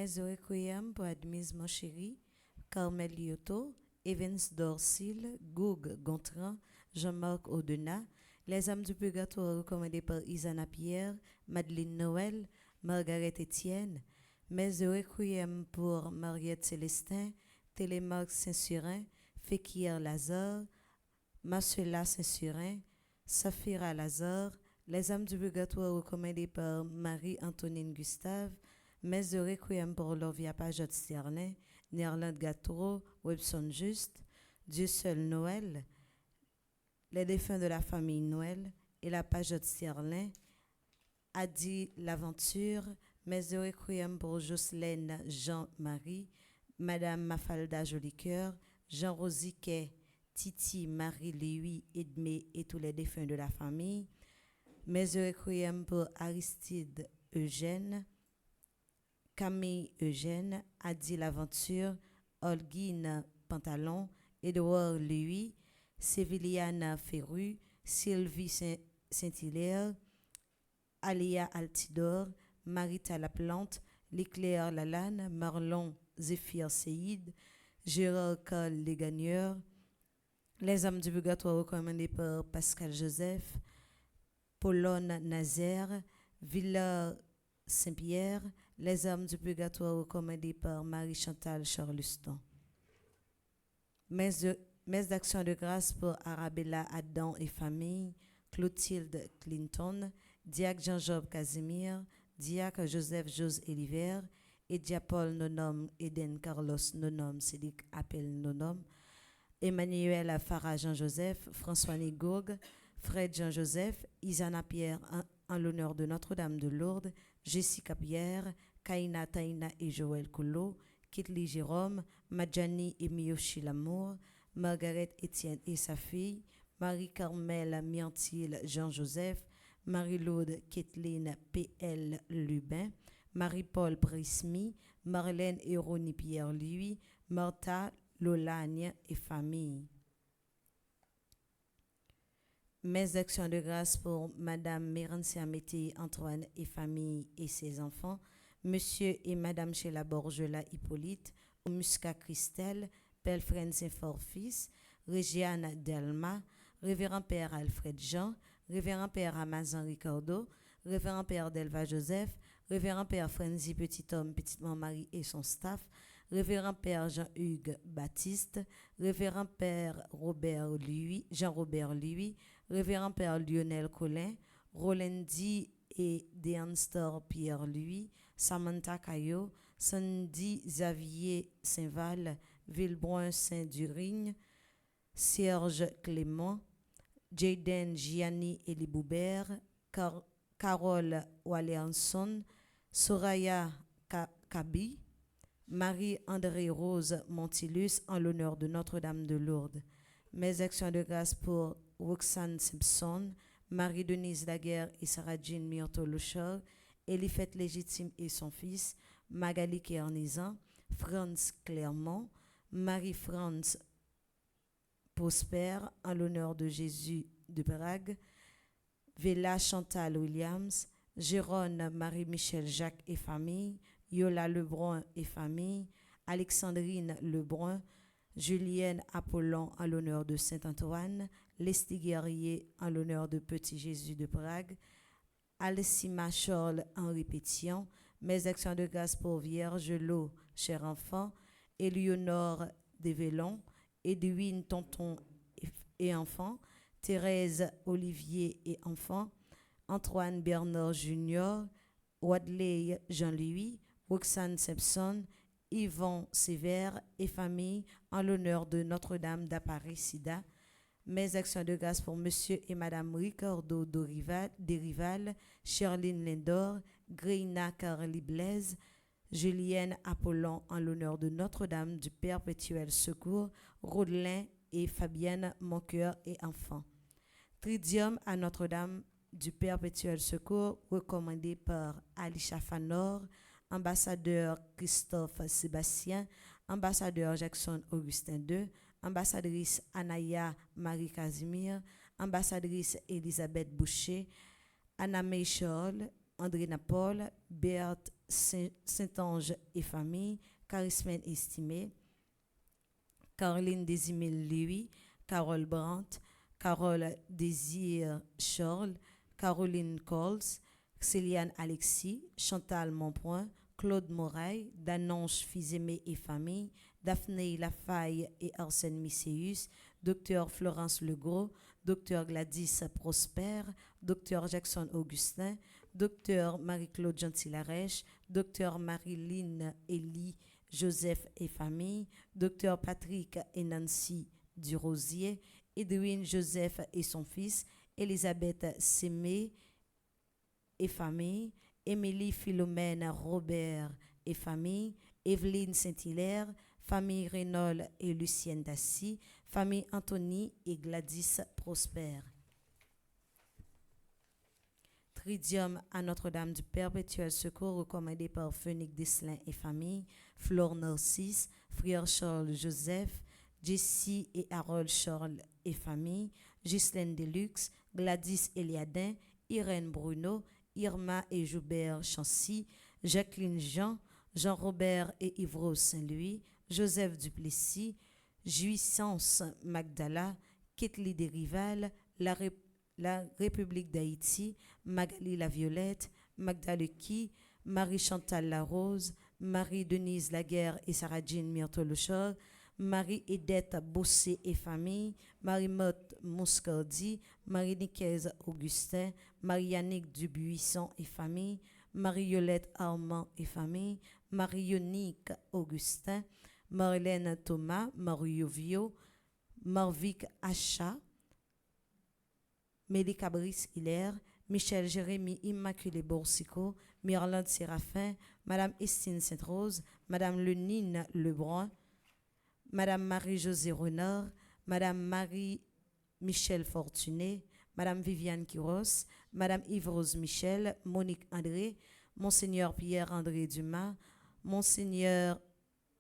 Mes requiem pour Admise Monchéri, Carmel Lyoto, Evans Dorsil, Goug Gontran, Jean-Marc Audenat, Les âmes du purgatoire recommandées par Isana Pierre, Madeleine Noël, Margaret Etienne, Mes requiem pour Mariette Célestin, Télémarc Saint-Surin, Fekir Lazare, Marcella Saint-Surin, Safira Lazare, Les âmes du purgatoire recommandées par Marie-Antonine Gustave, Messe de Requiem pour Lovia Pajot Sterlin, Néerlande Gatro, Webson Juste, Dieu seul Noël, les défunts de la famille Noël et la Pajot Sterlin, Adi L'Aventure, Messe de Requiem pour Jocelyne Jean-Marie, Madame Mafalda Jolicoeur, Jean Rosiquet, Titi, Marie, Léui, Edmé et tous les défunts de la famille, Messe de Requiem pour Aristide Eugène, Camille Eugène, Adi L'Aventure, Holguine Pantalon, Édouard Louis, Séviliana Ferru, Sylvie Saint-Hilaire, Alia Altidor, Marita Laplante, L'éclair Lalanne, Marlon Zéphir Seïd, Gérard Carl Lesgagneurs, Les âmes du purgatoire recommandées par Pascal Joseph, Paulone Nazaire, Villard Saint-Pierre, Les âmes du purgatoire recommandées par Marie-Chantal Charluston. Messe d'action de grâce pour Arabella Adam et famille, Clotilde Clinton, Diacre Jean-Job Casimir, Diacre Joseph Jose Eliver, Edia Paul Nonom, Eden Carlos Nonom, Cédric Appel Nonom, Emmanuel Farah Jean-Joseph, François Nigourg, Fred Jean-Joseph, Isana Pierre en l'honneur de Notre-Dame de Lourdes, Jessica Pierre, Kaina Taina et Joël Colo, Kitli Jérôme, Madjani et Miyoshi Lamour, Margaret Étienne et sa fille, Marie-Carmel Miantil Jean-Joseph, Marie-Laude Kathleen P.L. Lubin, Marie-Paul Prismy, Marlène et Ronnie Pierre-Louis, Martha Lolagne et famille. Messe d'action de grâce pour Madame Mérancia Mété Antoine et famille et ses enfants, Monsieur et Madame Sheila Borgela Hippolyte, Musca Christelle, Pelfren Saint-Fort-Fils, Régiane Delma, Révérend Père Alfred Jean, Révérend Père Amazon Ricardo, Révérend Père Delva Joseph, Révérend Père Frenzy Petit-Homme, Petite-Marie et son staff, Révérend Père Jean-Hugues Baptiste, Révérend Père Robert Louis, Jean-Robert Louis, Révérend Père Lionel Collin, Rolandi et Deanstor Pierre Louis, Samantha Caillot, Sandy Xavier Saint-Val, Villebrun Saint-Durigne, Serge Clément, Jaden Gianni Eliboubert, Carole Wallianson, Soraya Kabi, Marie-André Rose Montilus en l'honneur de Notre-Dame de Lourdes. Mes actions de grâce pour Roxane Simpson, Marie-Denise Laguerre et Sarah-Jean Myrto-Louchard, Elifette Légitime et son fils, Magali Kernizan, Franz Clermont, Marie-France Prosper en l'honneur de Jésus de Prague, Vela Chantal Williams, Jérôme Marie-Michel Jacques et famille, Yola Lebrun et famille, Alexandrine Lebrun, Julienne Apollon en l'honneur de Saint-Antoine, Leslie Guerrier en l'honneur de Petit Jésus de Prague, Alcima Charles en répétition, Mes actions de grâce pour Vierge Lot, cher enfant, Éléonore Devellon, Edwin Tonton et enfant, Thérèse Olivier et enfant, Antoine Bernard Junior, Wadley Jean-Louis, Roxane Simpson, Yvon Sévère et famille en l'honneur de Notre-Dame d'Apparici-Sida. Mes actions de grâce pour Monsieur et Madame Ricardo Derival, Sherline Lindor, Greina Carly Blaise, Julienne Apollon en l'honneur de Notre-Dame du Perpétuel Secours, Rodelin et Fabienne Moncoeur et enfants. Tridium à Notre-Dame du Perpétuel Secours, recommandé par Alicia Fanor, ambassadeur Christophe Sébastien, ambassadeur Jackson Augustin II, ambassadrice Anaya Marie Casimir, ambassadrice Elisabeth Boucher, Anna May Charles, André Napol, Berthe Saint-Ange et famille, Charismène estimé, Caroline Désimile Louis, Carole Brandt, Carole Désir Charles, Caroline Coles, Céliane Alexis, Chantal Monpoint, Claude Moraille, Danonche Fils-Aimé et famille, Daphné Lafaille et Arsène Misséus, Dr Florence Legros, Dr Gladys Prosper, Dr Jackson Augustin, Dr Marie-Claude Gentil-Larèche, Dr Marilyn Elie Joseph et famille, Dr Patrick et Nancy Durosier, Edwin Joseph et son fils, Elisabeth Sémé et famille, Émilie Philomène Robert et famille, Evelyne Saint-Hilaire, famille Reynolds et Lucienne Dassy, famille Anthony et Gladys Prosper. Tridium à Notre-Dame du Perpétuel Secours recommandé par Phoenix Desselin et famille, Flore Narcisse, frère Charles Joseph, Jessie et Harold Charles et famille, Ghislaine Deluxe, Gladys Eliadin, Irène Bruno, Irma et Joubert Chancy, Jacqueline Jean, Jean-Robert et Yvreau Saint-Louis, Joseph Duplessis, Jouissance Magdala, Ketli Desrival, la République d'Haïti, Magali Laviolette, Magda Lequi, Marie-Chantal Larose, Marie-Denise Laguerre et Sarah-Jean Myrtolochor, Marie-Edette Bossé et famille, Marie-Motte Moscardi, Marie-Nicaise Augustin, Marie-Yannick Dubuisson et famille, Marie-Yolette Armand et famille, Marie-Yonique Augustin, Marlène Thomas, Mario Vio, Marvic Achat, Mélie Cabris Hilaire, Michel Jérémy Immaculé Borsico, Myrlande Séraphin, Madame Estine Sainte-Rose, Madame Lenine Lebrun, Madame Marie-Josée Renard, Madame Marie-Michel Fortuné, Madame Viviane Quiros, Madame Yves-Rose Michel, Monique André, Monseigneur Pierre-André Dumas, Monseigneur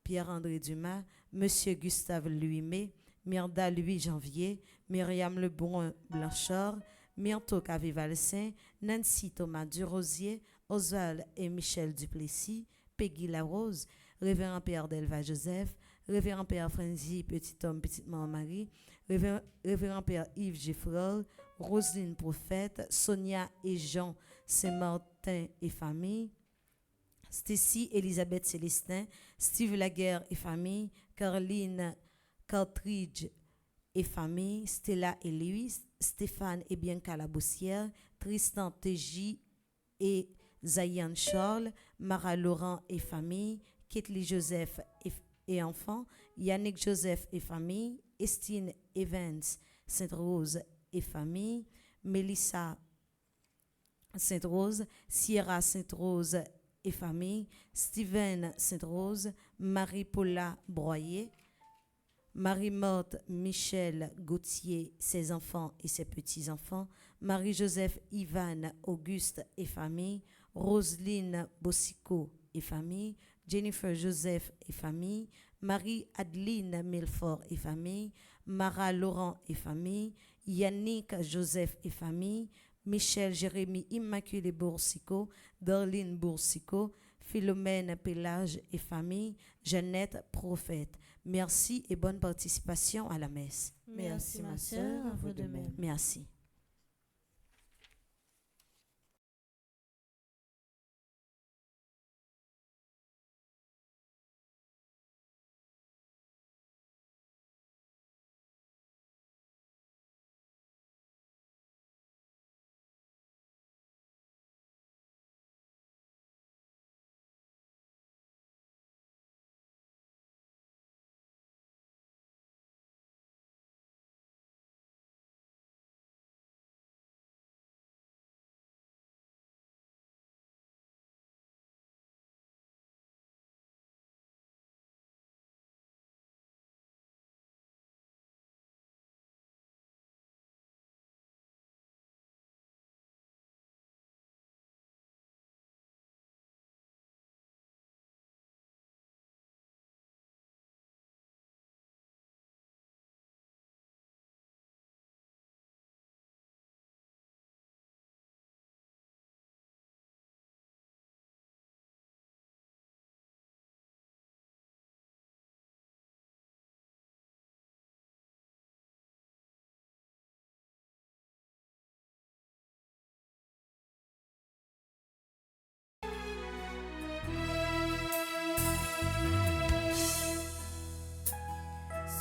Pierre-André Dumas, Monsieur Gustave Louis-May, Myrda Louis Janvier, Myriam Lebrun Blanchard, Myrto Cavivalsin, Nancy Thomas Durosier, Oswald et Michel Duplessis, Peggy Larose, Révérend Père Delva Joseph, Révérend Père Franzi Petit Homme Petite Maman Marie, Révérend Père Yves Geffrol, Roselyne Prophète, Sonia et Jean Saint-Martin et famille, Stacy Elisabeth Célestin, Steve Laguerre et famille, Caroline Cartridge et famille, Stella et Louis, Stéphane et Bianca Laboussière, Tristan TJ et Zayan Charles, Mara Laurent et famille, Ketli Joseph et enfants, Yannick Joseph et famille, Estine Evans Sainte-Rose et famille, Mélissa Sainte-Rose, Sierra Sainte-Rose et famille, Steven Sainte-Rose, Marie-Paula Broyer, Marie-Morte Michel Gauthier, ses enfants et ses petits-enfants, Marie-Joseph Ivan Auguste et famille, Roselyne Bossico et famille, Jennifer Joseph et famille, Marie-Adeline Milfort et famille, Mara Laurent et famille, Yannick Joseph et famille, Michel Jérémy Immaculé Boursico, Darlene Boursico, Philomène Pélage et famille, Jeannette Prophète. Merci et bonne participation à la messe. Merci ma sœur, à vous de même. Merci.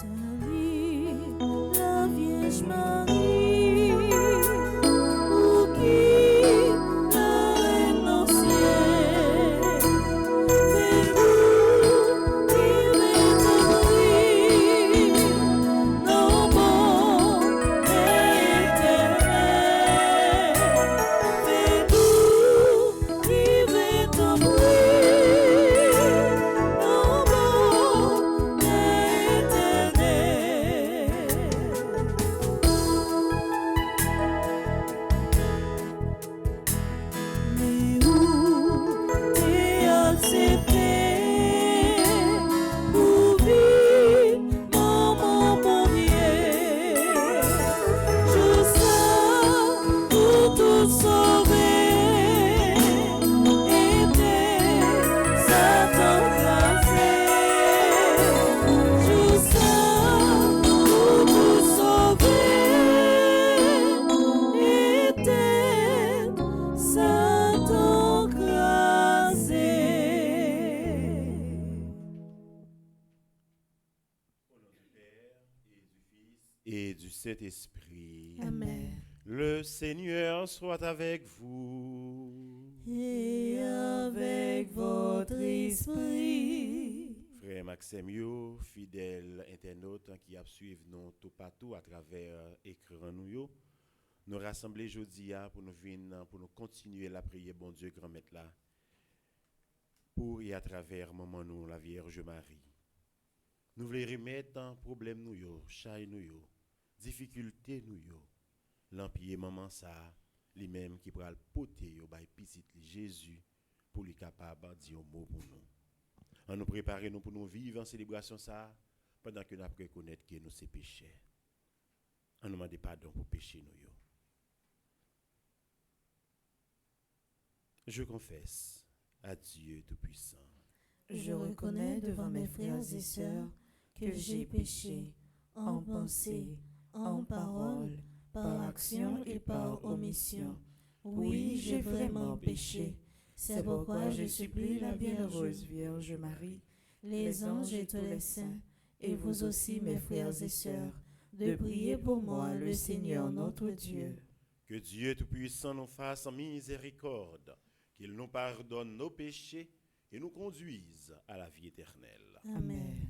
Salut la Vierge Marie, pour qui la reine ancienne, fais-nous vivre ton bruit, nos bons éternels, fais-nous vivre ton bruit, nos bons mais où t'es accepté pour vivre mon premier, je sais pour tout sauver était Satan glacé, je sais pour tout sauver était Satan glacé. Et du Saint-Esprit. Amen. Le Seigneur soit avec vous. Et avec votre esprit. Frère Maxime, fidèle internaute qui a suivi nous tout partout à travers écran nous rassembler aujourd'hui pour nous venir pour nous continuer la prière bon Dieu grand maître là pour et à travers maman nous la Vierge Marie. Nous voulons remettre en problème nous yo, chaille nous yo, difficulté nous yo. L'empire maman ça, lui-même qui pral porter yo bay petit Jésus pour lui capable dire un mot pour nous. En nous préparer nous pour nous vivre en célébration ça pendant que nous après connaître que nous c'est péché. On nous demande pardon pour péché nous yo. Je confesse à Dieu Tout-Puissant. Je reconnais devant mes frères et sœurs que j'ai péché en pensée, en parole, par action et par omission. Oui, j'ai vraiment péché. C'est pourquoi je supplie la bienheureuse Vierge Marie, les anges et tous les saints, et vous aussi, mes frères et sœurs, de prier pour moi, le Seigneur notre Dieu. Que Dieu Tout-Puissant nous fasse miséricorde, qu'il nous pardonne nos péchés et nous conduise à la vie éternelle. Amen.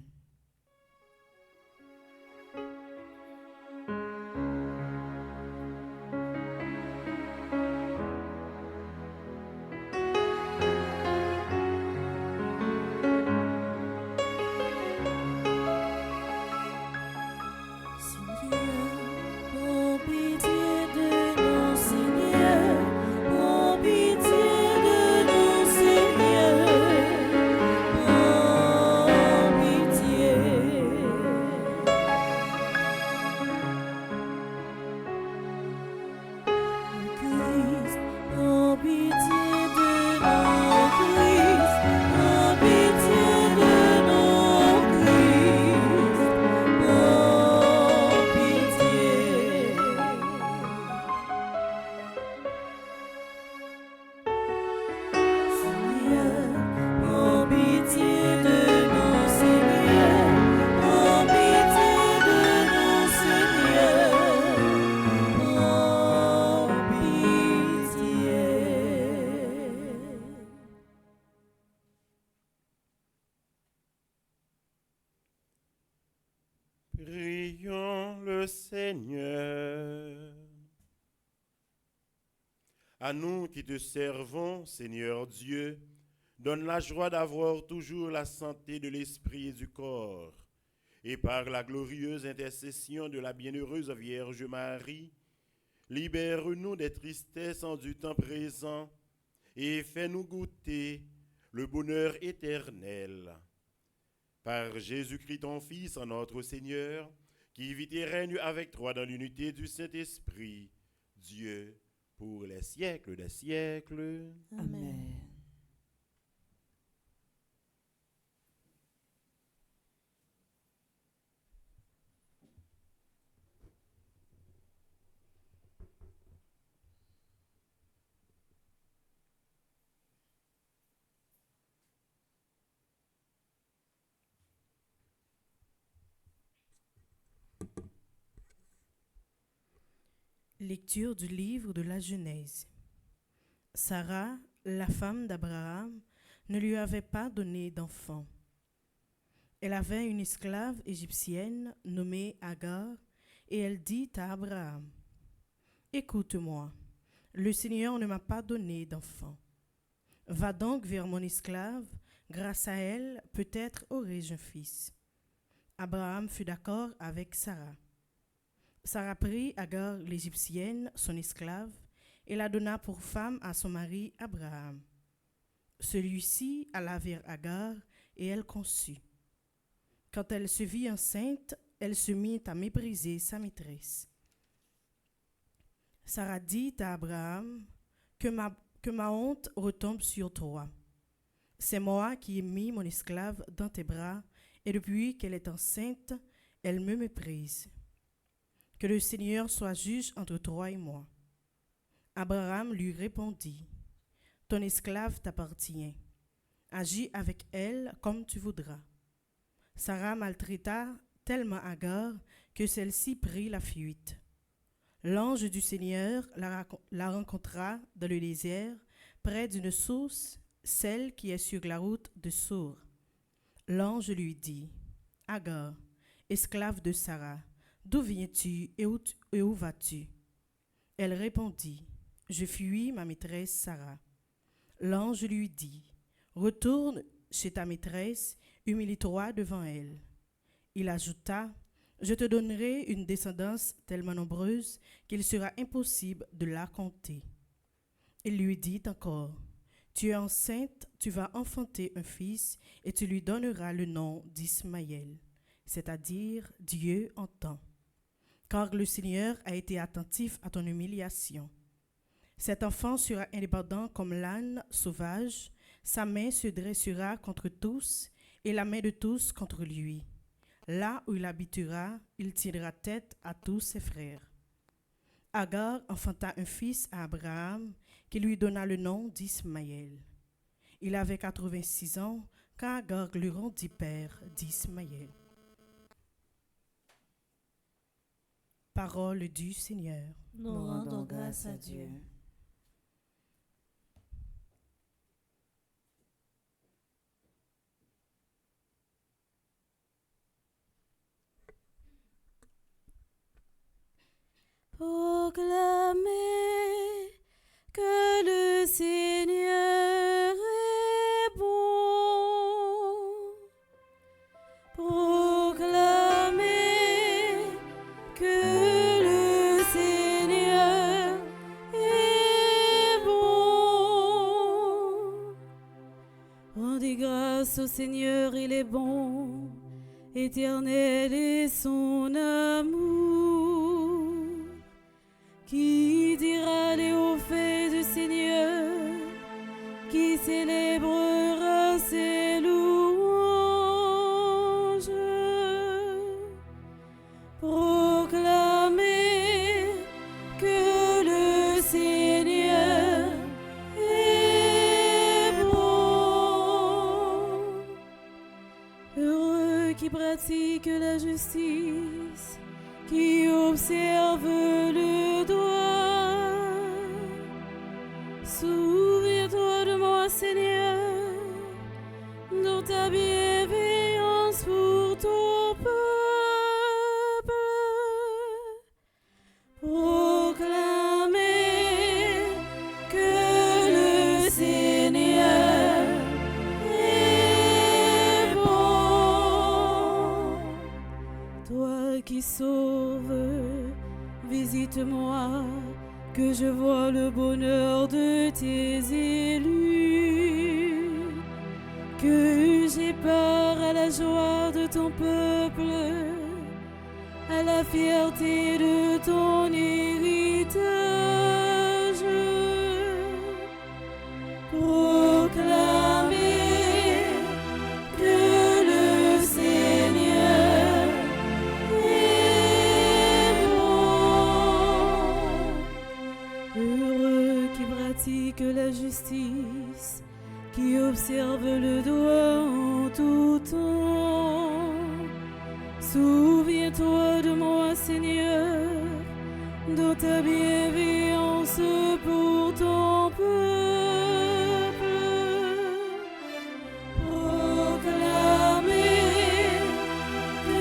Prions le Seigneur. À nous qui te servons, Seigneur Dieu, donne la joie d'avoir toujours la santé de l'esprit et du corps, et par la glorieuse intercession de la bienheureuse Vierge Marie, libère-nous des tristesses en du temps présent, et fais-nous goûter le bonheur éternel. Par Jésus-Christ ton Fils, notre Seigneur, qui vit et règne avec toi dans l'unité du Saint-Esprit, Dieu, pour les siècles des siècles. Amen. Lecture du livre de la Genèse. Sarah, la femme d'Abraham, ne lui avait pas donné d'enfant. Elle avait une esclave égyptienne nommée Agar, et elle dit à Abraham, « Écoute-moi, le Seigneur ne m'a pas donné d'enfant. Va donc vers mon esclave, grâce à elle, peut-être aurai-je un fils. » Abraham fut d'accord avec Sarah. Sarah prit Agar l'Égyptienne, son esclave, et la donna pour femme à son mari Abraham. Celui-ci alla vers Agar, et elle conçut. Quand elle se vit enceinte, elle se mit à mépriser sa maîtresse. Sarah dit à Abraham, que ma honte retombe sur toi. C'est moi qui ai mis mon esclave dans tes bras, et depuis qu'elle est enceinte, elle me méprise. Que le Seigneur soit juge entre toi et moi. Abraham lui répondit, « Ton esclave t'appartient. Agis avec elle comme tu voudras. » Sarah maltraita tellement Agar que celle-ci prit la fuite. L'ange du Seigneur la rencontra dans le désert, près d'une source, celle qui est sur la route de Sour. L'ange lui dit, « Agar, esclave de Sarah, d'où viens-tu et où vas-tu » Elle répondit, « Je fuis ma maîtresse Sarah. » L'ange lui dit, « Retourne chez ta maîtresse, humilie-toi devant elle. » Il ajouta, « Je te donnerai une descendance tellement nombreuse qu'il sera impossible de la compter. » Il lui dit encore, « Tu es enceinte, tu vas enfanter un fils et tu lui donneras le nom d'Ismaël, c'est-à-dire Dieu entend. Car le Seigneur a été attentif à ton humiliation. Cet enfant sera indépendant comme l'âne sauvage, sa main se dressera contre tous et la main de tous contre lui. Là où il habitera, il tiendra tête à tous ses frères. » Agar enfanta un fils à Abraham, qui lui donna le nom d'Ismaël. Il avait 86 ans quand Agar lui rendit père d'Ismaël. Parole du Seigneur. Nous rendons grâce à Dieu. Proclamez que le Seigneur est bon. Proclamez que le Seigneur est bon. Rendez grâce au Seigneur, il est bon. Éternel est son amour. Qui dira les hauts faits du Seigneur? Qui célébrera ses louanges? Proclamez que le Seigneur est bon. Heureux qui pratique la justice, qui observe le droit. Souviens-toi de moi, Seigneur, dans ta bienveillance pour ton peuple. Proclamez que le Seigneur est bon. Toi qui sauves, visite-moi, que je vois le bonheur de tes élus, que j'ai part à la joie de ton peuple, à la fierté de ton héritage. Proclamez que le Seigneur est bon. Heureux qui pratique la justice, qui observe le droit en tout temps. Souviens-toi de moi, Seigneur, de ta bienveillance pour ton peuple. Proclamez que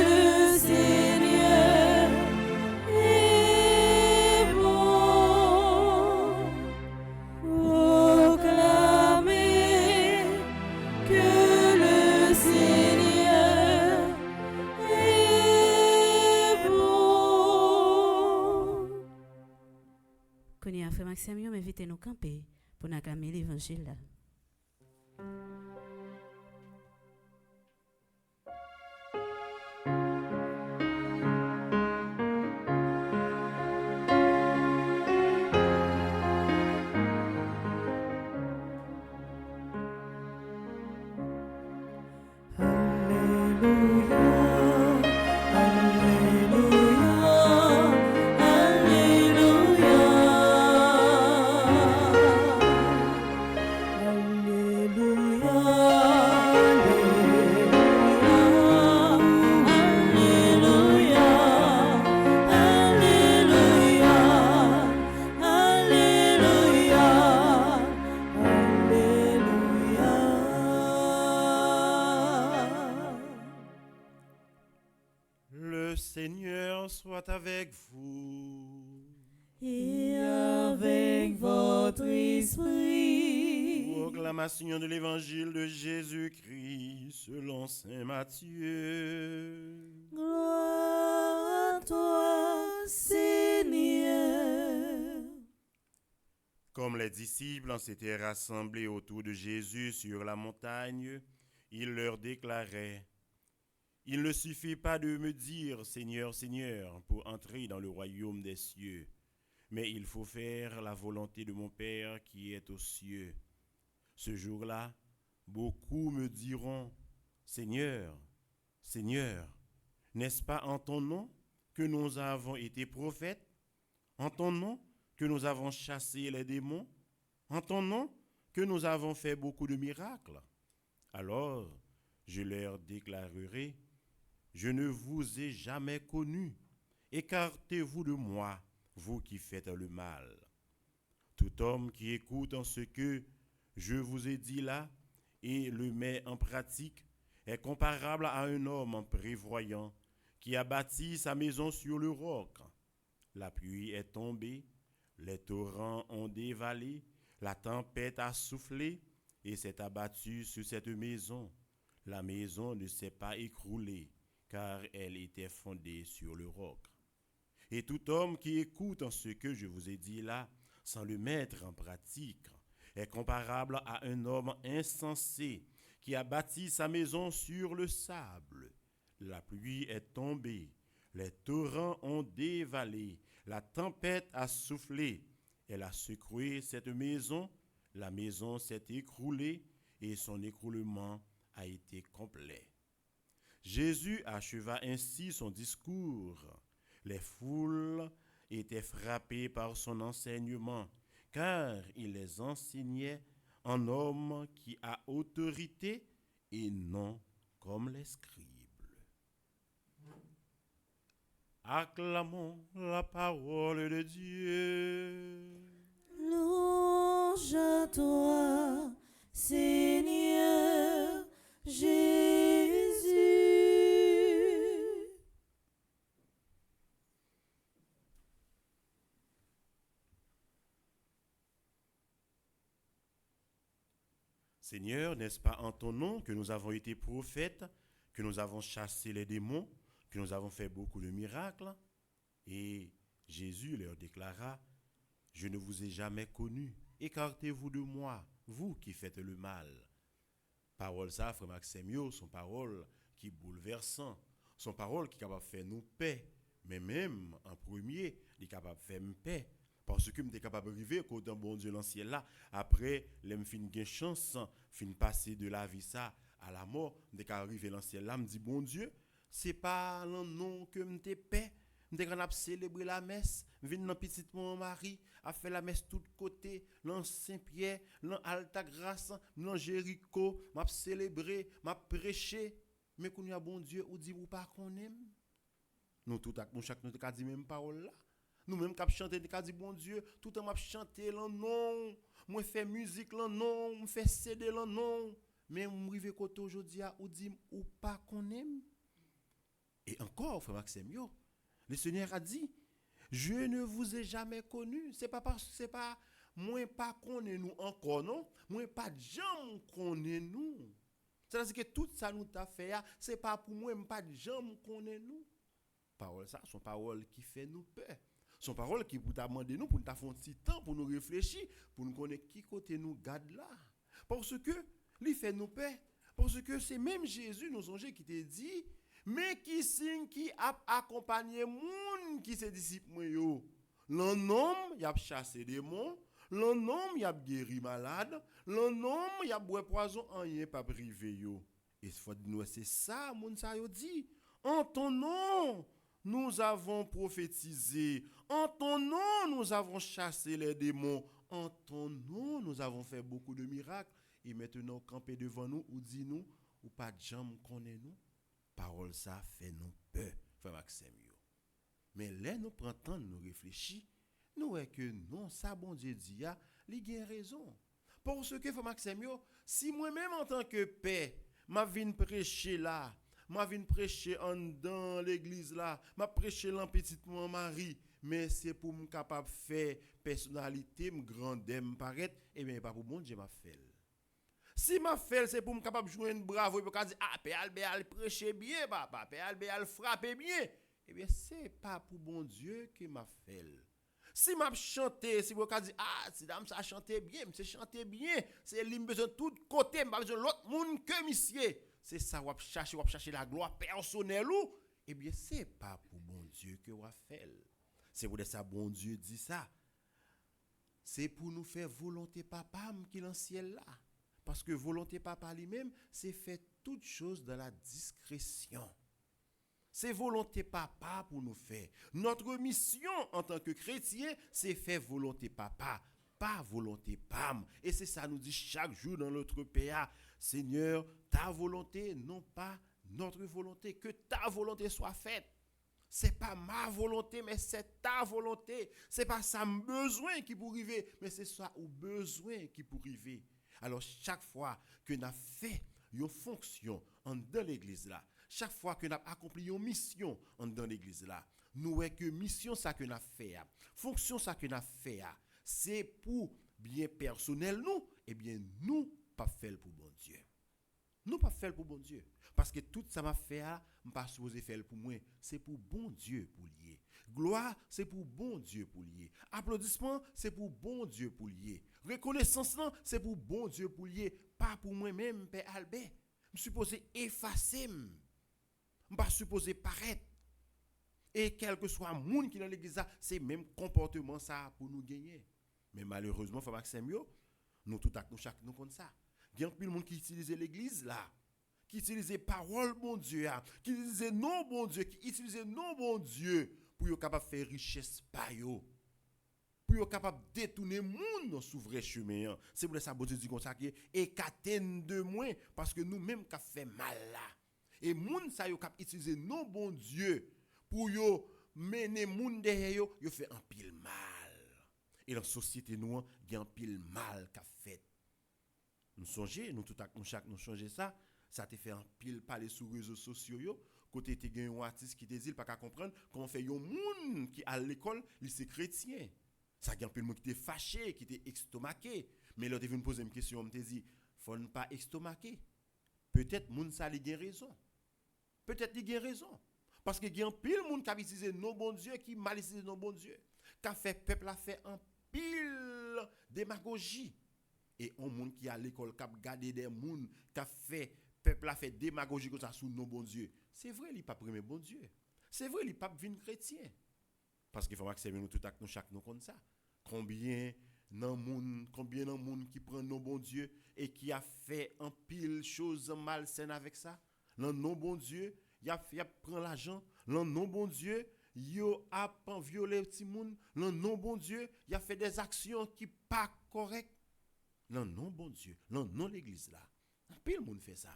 le Seigneur est bon. Proclamez que le Seigneur est bon. Connais frère Maxime, m'invite nous camper pour nous acclamer l'évangile là. Le Seigneur soit avec vous. Et avec votre esprit. Proclamation de l'évangile de Jésus-Christ selon saint Matthieu. Gloire à toi, Seigneur. Comme les disciples s'étaient rassemblés autour de Jésus sur la montagne, il leur déclarait: il ne suffit pas de me dire Seigneur, Seigneur, pour entrer dans le royaume des cieux, mais il faut faire la volonté de mon Père qui est aux cieux. Ce jour-là, beaucoup me diront: Seigneur, Seigneur, n'est-ce pas en ton nom que nous avons été prophètes? En ton nom que nous avons chassé les démons? En ton nom que nous avons fait beaucoup de miracles? Alors, je leur déclarerai: je ne vous ai jamais connus. Écartez-vous de moi, vous qui faites le mal. Tout homme qui écoute en ce que je vous ai dit là et le met en pratique est comparable à un homme prévoyant qui a bâti sa maison sur le roc. La pluie est tombée, les torrents ont dévalé, la tempête a soufflé et s'est abattue sur cette maison. La maison ne s'est pas écroulée, car elle était fondée sur le roc. Et tout homme qui écoute en ce que je vous ai dit là, sans le mettre en pratique, est comparable à un homme insensé qui a bâti sa maison sur le sable. La pluie est tombée, les torrents ont dévalé, la tempête a soufflé, elle a secoué cette maison, la maison s'est écroulée et son écroulement a été complet. Jésus acheva ainsi son discours. Les foules étaient frappées par son enseignement, car il les enseignait en homme qui a autorité et non comme les scribes. Acclamons la parole de Dieu. Louange à toi, Seigneur Jésus. Seigneur, n'est-ce pas en ton nom que nous avons été prophètes, que nous avons chassé les démons, que nous avons fait beaucoup de miracles? Et Jésus leur déclara: je ne vous ai jamais connus, écartez-vous de moi, vous qui faites le mal. Parole ça, frère Maxime, son parole qui bouleversant, son parole qui est capable de faire nous paix, mais même en premier, il est capable de faire paix. Parce que je suis capable d'arriver quand un bon Dieu dans le ciel là, après, je fin une chance, fin passer de la vie ça à la mort, je suis capable d'arriver dans le ciel là, je me dis bon Dieu, c'est pas le nom que je te paix. Je suis capable de célébrer la messe, je viens dans petit mon mari, a fait la messe tout côté, dans Saint-Pierre, dans Alta Grace, dans Jéricho, m'a célébré, m'a prêché, mais qu'on y a bon Dieu ou dit ou pas qu'on aime. Nous tout à nous chaque nous dit même parole là. Nous-mêmes qui chanter, qui dit bon Dieu, tout le temps m'a chanter le nom, moi faire musique le nom, moi faire CD le nom, mais on arrive côté aujourd'hui ou dit ou pas qu'on aime. Et encore frère Maxime yo, le Seigneur a dit je ne vous ai jamais connu, c'est pas moi pas connaît nous encore non, moi pas jamais connaît nous. C'est-à-dire que tout ça nous t'a fait c'est pas pour moi pas jamais connaît nous. Parole ça, son parole qui fait nous peur. Son parole qui pour demander nous pour nous faire un petit temps pour nous réfléchir, pour nous connaître qui côté nous garde là. Parce que lui fait nous peur, parce que c'est même Jésus nous songe qui te dit mais qui signe qui a accompagné moun qui se disciple moi yo. L'un homme y a chassé démons, l'un homme y a guéri malade, l'un homme y a boire poison rien pas privé yo. Et faut nous c'est ça moun ça yo dit. En ton nom nous avons prophétisé. En ton nom, nous avons chassé les démons. En ton nom, nous avons fait beaucoup de miracles. Et maintenant, camper devant nous, ou dit-nous, ou pas de jambe connaît nous. Parole ça fait nous peur, frère Maxime. Mais là, nous prenons temps de nous réfléchir. Nous voyons que non, ça, bon Dieu dit, il a raison. Parce que, frère Maxime, si moi-même, en tant que père, ma vie prêcher là, m'a vinn prêcher dans l'église là, m'a prêcher l'en petite mon mari, mais c'est pour me capable faire personnalité, me grandeur, me paraître, et bien pas pour bon Dieu m'a fait. Si m'a fait c'est pour me capable jouer une bravo et pour dire Père Albert prêcher bien papa, Père Albert frapper bien, et bien c'est pas pour bon Dieu que m'a fait. Si m'a chanté, si vous dire si dame ça chanter bien, c'est chanter bien, c'est lui besoin tout côté, m'a besoin l'autre monde que monsieur. C'est ça, vous chercher la gloire personnelle ou, eh bien, c'est pas pour bon Dieu que vous faites. C'est pour ça, bon Dieu dit ça. C'est pour nous faire volonté papa qui est dans le ciel là. Parce que volonté papa lui-même, c'est faire toutes choses dans la discrétion. C'est volonté papa pour nous faire. Notre mission en tant que chrétien, c'est faire volonté papa, pas volonté pam. Et c'est ça nous dit chaque jour dans notre PA. Seigneur, ta volonté, non pas notre volonté, que ta volonté soit faite. C'est pas ma volonté, mais c'est ta volonté. C'est pas ça besoin qui pour arriver, mais c'est ça ou besoin qui pour arriver. Alors chaque fois que nous avons fait une fonction dans l'église là, chaque fois que nous avons accompli une mission dans l'église là, nous voyons que mission ça que nous avons fait, fonction ça que nous avons fait, c'est pour bien personnel nous, et bien nous pas faire pour bon Dieu. Nous pas faire pour bon Dieu parce que tout ça m'a fait pas supposé faire pour moi, c'est pour bon Dieu pour lier. Gloire, c'est pour bon Dieu pour lier. Applaudissement, c'est pour bon Dieu pour lier. Reconnaissance, c'est pour bon Dieu pour lier, pas pour moi-même, Père Albert. Je suis supposé effacer, je pas supposé paraître. Et quel que soit le monde qui est dans l'église, c'est même comportement ça pour nous gagner. Mais malheureusement, faut Maxime, nous tout à nous chaque nous comme ça. Il y a plus de monde qui utilise l'église là, qui utilise parole bon Dieu, qui utilise non bon Dieu, qui utilise non bon Dieu pour être capable de faire richesse par yo. Pour être capable de détourner monde sous vrai chemin. C'est pour ça bon Dieu dit comme ça que écartez de moins parce que nous-mêmes qu'a fait mal là. Et monde ça yo cap utiliser non bon Dieu pour yo mener monde derrière yo fait un pile mal. Et dans la société nous il y a un pile mal qu'a fait. Nous songer, nous tout à chaque nous changer ça te fait un pile parler sur les réseaux sociaux yo, côté te gen un artiste qui te dit pas comprendre comment fait un monde qui à l'école, il c'est chrétien. Ça gen pile monde qui te fâché, qui te estomaqué, mais là te vient me poser une question, me te dit faut ne pas estomaquer. Peut-être monde ça li gen raison. Peut-être il gen raison. Parce que gen pile monde qui a utilisé non bon Dieu qui mal utilisé non bon Dieu. Qu'a fait peuple a fait un pile démagogie. Et un monde qui à l'école qui a gardé des monde qui a fait peuple a fait démagogie comme ça sous nos bon Dieu. C'est vrai il pas premier bon Dieu. C'est vrai il pas vinn chrétien. Parce qu'il faut accepter nous tout à nous chaque nous comme ça. Combien dans monde qui prend nos bon Dieu et qui a fait un pile choses malsaines avec ça. Non bon Dieu, il a prend l'argent, non bon Dieu, yo a violé petit monde, non bon Dieu, il a fait des actions qui pas correctes. Non, bon Dieu. Non, l'église là. Puis le monde fait ça.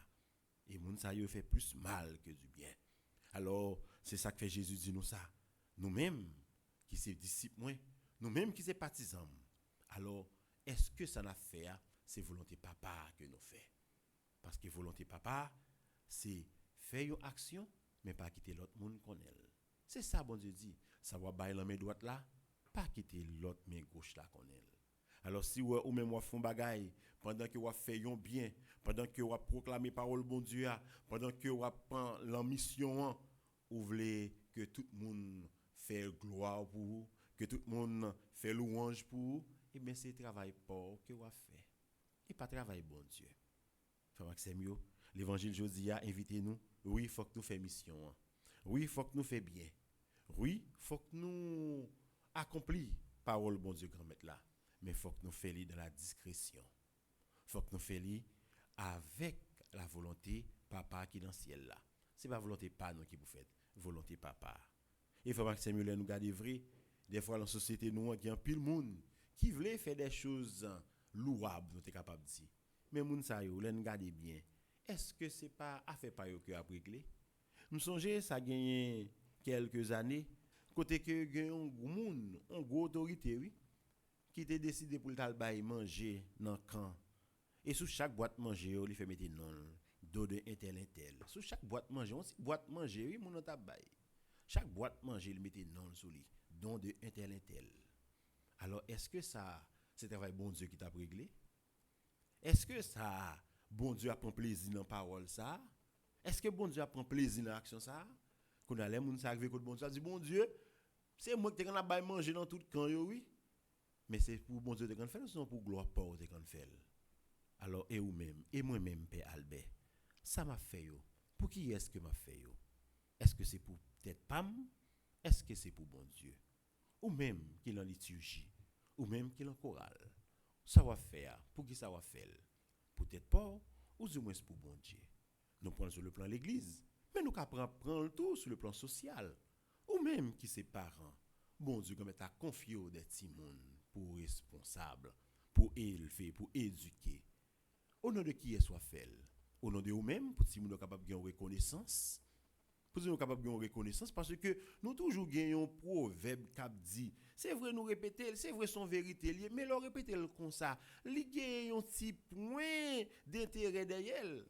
Et le monde ça, il fait plus mal que du bien. Alors, c'est ça que fait Jésus dit nous ça. Nous-mêmes, qui c'est disciple moi, nous-mêmes qui c'est partisans. Alors, est-ce que ça n'a fait, c'est volonté papa que nous fait? Parce que volonté papa, c'est faire une action, mais pas quitter l'autre monde qu'on elle. C'est ça, bon Dieu dit. Ça va bailler la main droite là, pas quitter l'autre main gauche là qu'on elle. Alors, si ou même vous font bagaille, pendant que vous fait un bien, pendant que vous proclamez parole bon Dieu, pendant que vous prend la mission, vous voulez que tout le monde fait gloire pour vous, que tout le monde fait louange pour vous, et bien c'est travail pour que vous fait. Et pas travail bon Dieu. Frère Maxime, l'évangile jodi a invité nous. Oui, il faut que nous fassions mission. Oui, il faut que nous fassions bien. Oui, il faut que nous accomplissions parole bon Dieu grand maître là. Mais il faut que nous fassions dans la discrétion. Il faut que nous fassions avec la volonté papa qui est dans le ciel là. C'est pas volonté pas nous qui vous faites, volonté papa. Et il faut que Samuel nous garde vrai. Des fois dans la société nous il y a pile monde qui veut faire des choses louables, nous sommes capables de dire. Mais moun sa yo, nous garder bien. Est-ce que c'est pas affaire pa yo que a réglé? Nous songeons ça gagné quelques années côté que gen moun, on gros autorité oui, qui était décidé pour le bail manger dans camp. Et sous chaque boîte manger, il fait mettre non dos de intel. Sous chaque boîte manger, on boîte manger oui, mon t'a bail. Chaque boîte manger, il mettait non sous lui, don de intel. Alors est-ce que ça c'est travail bon Dieu qui t'a réglé? Est-ce que ça bon Dieu a prend plaisir dans parole ça? Est-ce que bon Dieu a prend plaisir dans l'action ça? Qu'on a les moun ça arrivé que bon Dieu dit bon Dieu, c'est moi qui t'ai bail manger dans tout camp yo oui. Mais c'est pour bon Dieu te kan faire sinon pour gloire pas te kan faire. Alors et ou même et moi-même Père Albert, ça m'a fait yo. Pour qui est-ce que m'a fait yo? Est-ce que c'est pour peut-être Pam? Est-ce que c'est pour bon Dieu? Ou même qu'il en liturgie, ou même qu'il en chorale. Ça va faire, pour qui ça va faire? Peut-être pas, ou du moins pour bon Dieu. Nous prenons sur le plan de l'église, mais nous prendre le tout sur le plan social. Ou même qui c'est parents. Bon Dieu, comme tu as confié des petits monde pour responsable, pour élever, pour éduquer. Au nom de qui est soit fait? Au nom de vous-même, pour que nous soyons capables de reconnaissance. Pour que nous soyons capables de reconnaissance, parce que nous toujours gagnons un proverbe qui dit, c'est vrai nous répéter, c'est vrai son vérité, mais le répéter comme ça, il y a un petit point d'intérêt derrière.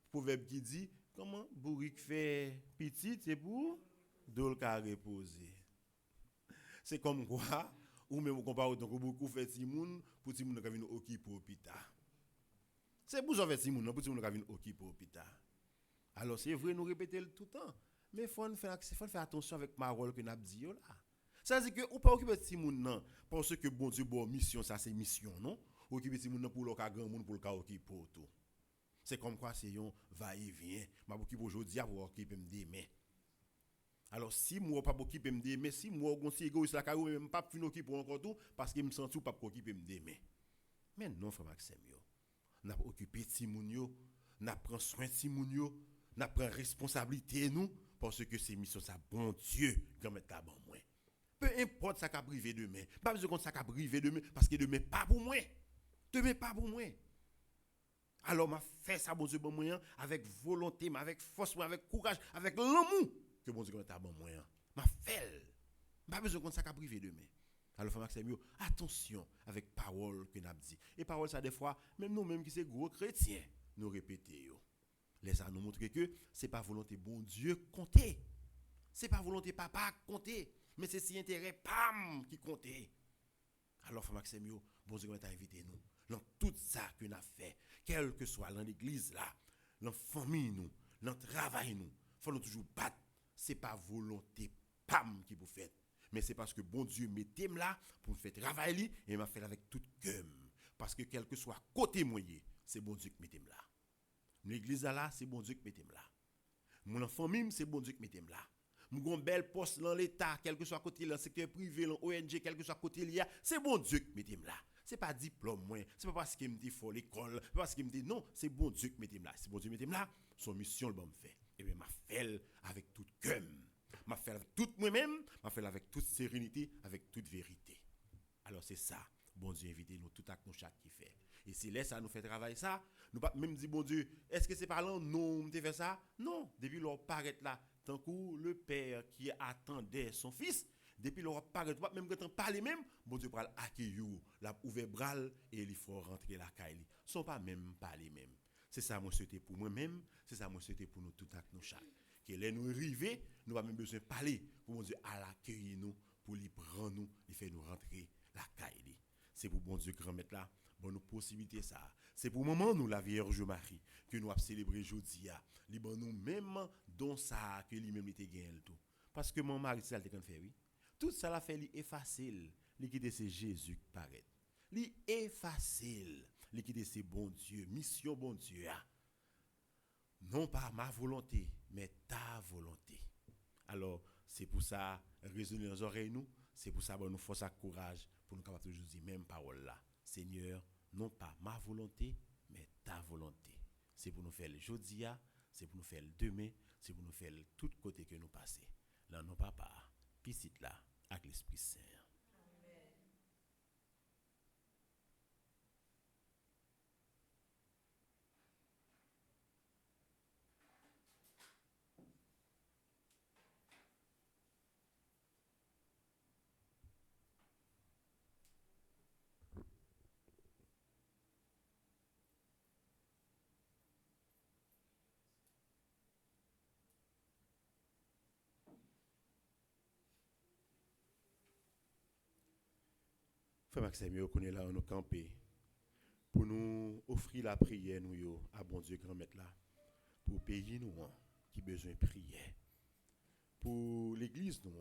Proverbe qui dit, comment bourrique fait petit, c'est pour dol ka reposer. C'est comme quoi, ou même comparé donc beaucoup fait timoun pour timoun ka vinn occuper hôpital. C'est pour ça fait timoun pour timoun ka vinn occuper hôpital. Alors c'est vrai nous répéter tout le temps, mais faut faire attention avec parole que n'a dit là. Ça veut dire que on pas occuper timoun non parce que bon Dieu bon mission ça c'est mission non, occuper timoun non pour le ka grand monde pour le ka occuper tout. C'est comme quoi c'est un va-et-vient, m'a occuper aujourd'hui pour occuper demain. Alors si moi pas occuper me demain, si moi gon si égoïste la ka même pas fin occuper encore tout parce que me sens tout pas occuper me demain. Mais non frère Maxime yo. N'a occupé ti moun yo, n'a prend soin ti moun yo, n'a prend responsabilité nous parce que c'est mission ça bon Dieu grand mettre ta bon moi. Peu importe ça qu'a privé demain, pas besoin qu'on ça qu'a privé demain parce que demain pas pour moi. Demain pas pour moi. Alors m'a fait ça bon Dieu bon moyen avec volonté, avec force, avec courage, avec l'amour que bon Dieu t'a bon moyen. M'a fait. Pas besoin qu'on ça qu'a privé demain. Alors frère Maxime, attention avec parole que n'a dit. Et parole ça des fois même nous même qui c'est gros chrétiens, nous répéter yo. Les ça nous montre que c'est pas volonté bon Dieu compter. C'est pas volonté papa compter, mais c'est si intérêt pam qui compter. Alors frère Maxime, bon Dieu t'a invité nous dans tout ça que n'a fait, quel que soit dans l'église là, dans famille nous, dans travail nous, faut nous toujours battre. C'est pas volonté pam qui vous fait, mais c'est parce que bon Dieu mettez là pour faire travailler et m'a fait avec tout cœur. Parce que quel que soit côté moyen, c'est bon Dieu qui mettez là. L'église là, c'est bon Dieu qui mettez là. Mon famille, c'est bon Dieu qui mettez là. Mon bel poste dans l'état, quel que soit côté dans le secteur privé, dans ONG, quel que soit côté il y a, c'est bon Dieu qui mettez là. C'est pas diplôme moi, c'est pas parce qu'il me dit faut l'école, pas parce qu'il me dit non, c'est bon Dieu qui mettez là. C'est bon Dieu mettez là, son mission le bon fait. Et bien m'a fait avec tout cœur. M'a fait avec tout moi-même, m'a fait avec toute sérénité, avec toute vérité. Alors c'est ça, bon Dieu invite nous tout à nous chaque qui fait. Et si laisse ça nous fait travailler ça, nous pas même dire bon Dieu, est-ce que c'est par là non, me fait ça? Non, depuis leur paraître là, tant que le père qui attendait son fils, Depuis le paraît pas même quand parler même, bon Dieu pral accueillir, l'a ouvert bras et il faut rentrer la caille. Sont pas même parler même. C'est ça moi souhaiter pour moi-même, c'est ça moi souhaiter pour nous tout à nous chaque. Que les nous arriver, nous pas même besoin de parler pour mon Dieu à l'accueillir nous, pour lui prendre nous, il fait nous rentrer la caille. C'est pour bon Dieu grand maître là, bon nous possibilité ça. C'est pour moment nous la Vierge Marie que nous avons célébré aujourd'hui a. Li bon nous même don ça que lui même était gagné tout. Parce que mon mari ça le fait oui. Tout ça l'a fait li est facile, li quitter c'est Jésus qui paraît. Li est facile, li quitter c'est bon Dieu, mission bon Dieu a. Non pas ma volonté, mais ta volonté. Alors, c'est pour ça, résonner dans les oreilles nous, c'est pour ça, nous force à courage pour nous capables toujours dire même parole là. Seigneur, non pas ma volonté, mais ta volonté. C'est pour nous faire le jeudi, c'est pour nous faire le demain, c'est pour nous faire tout côté que nous passons. Là, non papa, petit là, avec l'Esprit Saint. Frère Maxime, nous connaissons là, nous camper pour nous offrir la prière nous à bon Dieu grand maître là pour payer nous qui besoin de prière pour l'église nous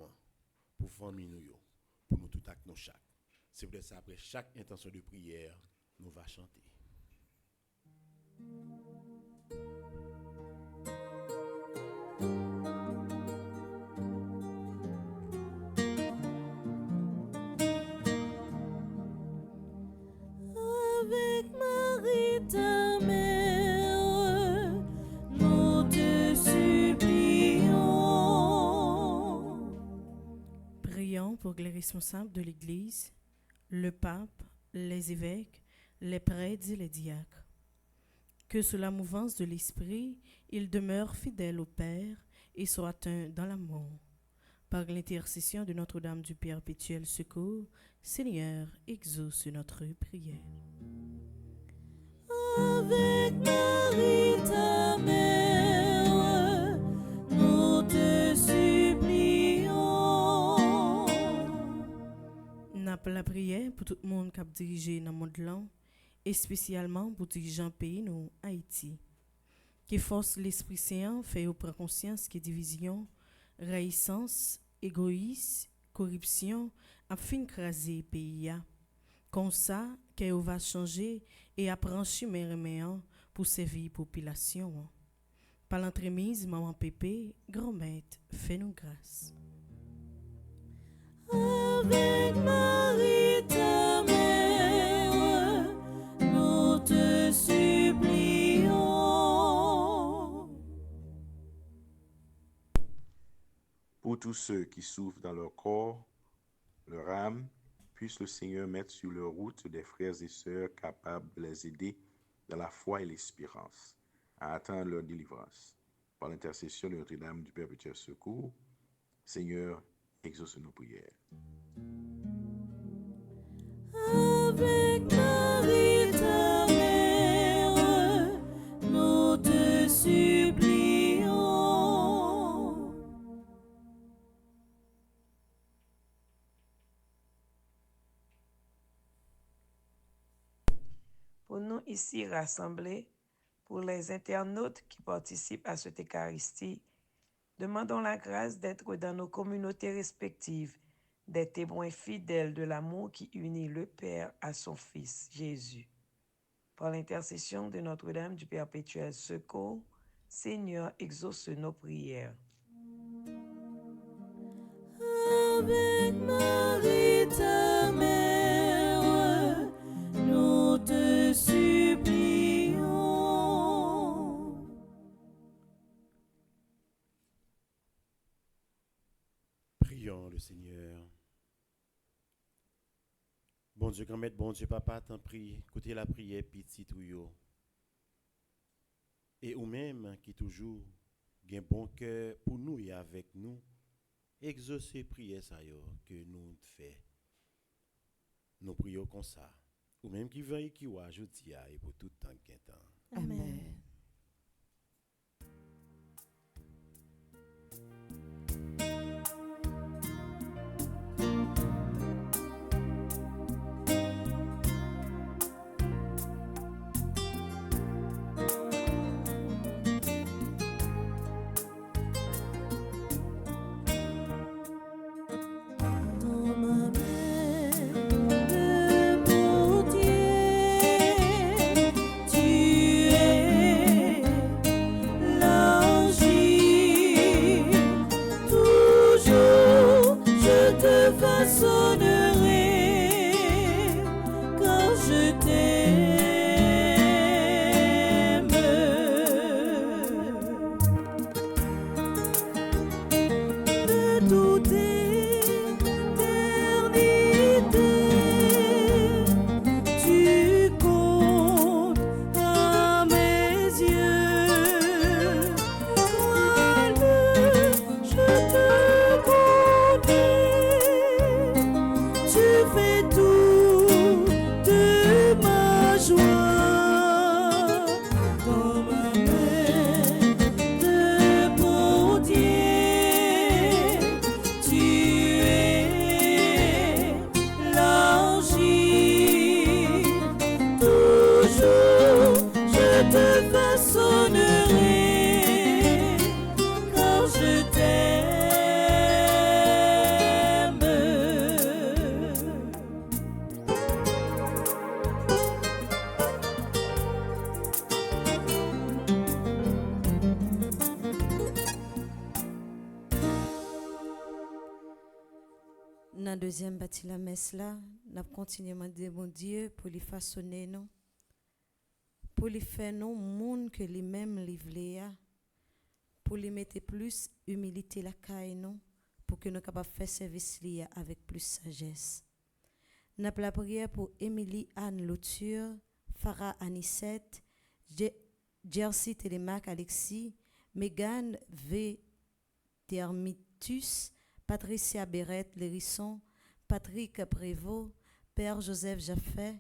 pour famille nous pour nous tout acte nous chaque. C'est pour ça après chaque intention de prière nous va chanter. Avec Marie ta mère, nous te supplions. Prions pour les responsables de l'Église, le pape, les évêques, les prêtres et les diacres. Que sous la mouvance de l'Esprit, ils demeurent fidèles au Père et soient un dans l'amour. Par l'intercession de Notre-Dame du Perpétuel Secours, Seigneur, exauce notre prière. Avec Marie ta mère, nous te supplions. N'a la prière pour tout le monde qui a dirigé dans le monde là, et spécialement pour dirigeants pays nous Haïti. Que force l'Esprit Saint fait prendre conscience que division, raïssance, égoïsme, corruption a fin craser pays. Comme ça, qu'elle va changer et apprendre chemin pour servir population. Par l'entremise, maman Pépé, grand-mère, fais-nous grâce. Avec Marie ta mère, nous te supplions. Pour tous ceux qui souffrent dans leur corps, leur âme, puisse le Seigneur mettre sur leur route des frères et sœurs capables de les aider dans la foi et l'espérance à atteindre leur délivrance. Par l'intercession de Notre-Dame du Perpétuel Secours, Seigneur, exauce nos prières. Avec Marie ta mère, nous te supplions. Pour nous ici rassemblés, pour les internautes qui participent à cette Eucharistie, demandons la grâce d'être dans nos communautés respectives, des témoins fidèles de l'amour qui unit le Père à son Fils, Jésus. Par l'intercession de Notre-Dame du Perpétuel Secours, Seigneur, exauce nos prières. Avec Marie ta mère, nous te supplions. Prions le Seigneur. Bon Dieu, grand-mère, bon Dieu, papa, t'en prie, écoutez la prière, petit ou yo. Et ou même qui toujours un bon cœur pour nous et avec nous, exaucer prière ça yo que nous fait. Nous prions comme ça. Ou même qui veut qui ou ajouter et pour tout temps qu'un temps. Amen. Dans ma main de portier, tu es l'argile. Toujours je te façonnerai, car je t'aime. De toute éternité, tu comptes à mes yeux. Crois-le, je te connais. Tu fais tout de ma joie. Dans ma main de portier, tu es l'argile. Toujours je te façonnerai, car je t'aime. Dans la deuxième partie de la messe là, nous continuons à demander bon Dieu pour lui façonner nous, pour lui faire nous monde que lui-même livré, pour lui mettre plus humilité la caille nous, pour que nous capables faire service li avec plus sagesse. Nous avons la prière pour Émilie Anne Louture, Farah Anissette, Jersey Télémac Alexis, Megan V. Termitus, Patricia Beret Lérisson, Patrick Prévost, Père Joseph Jaffet,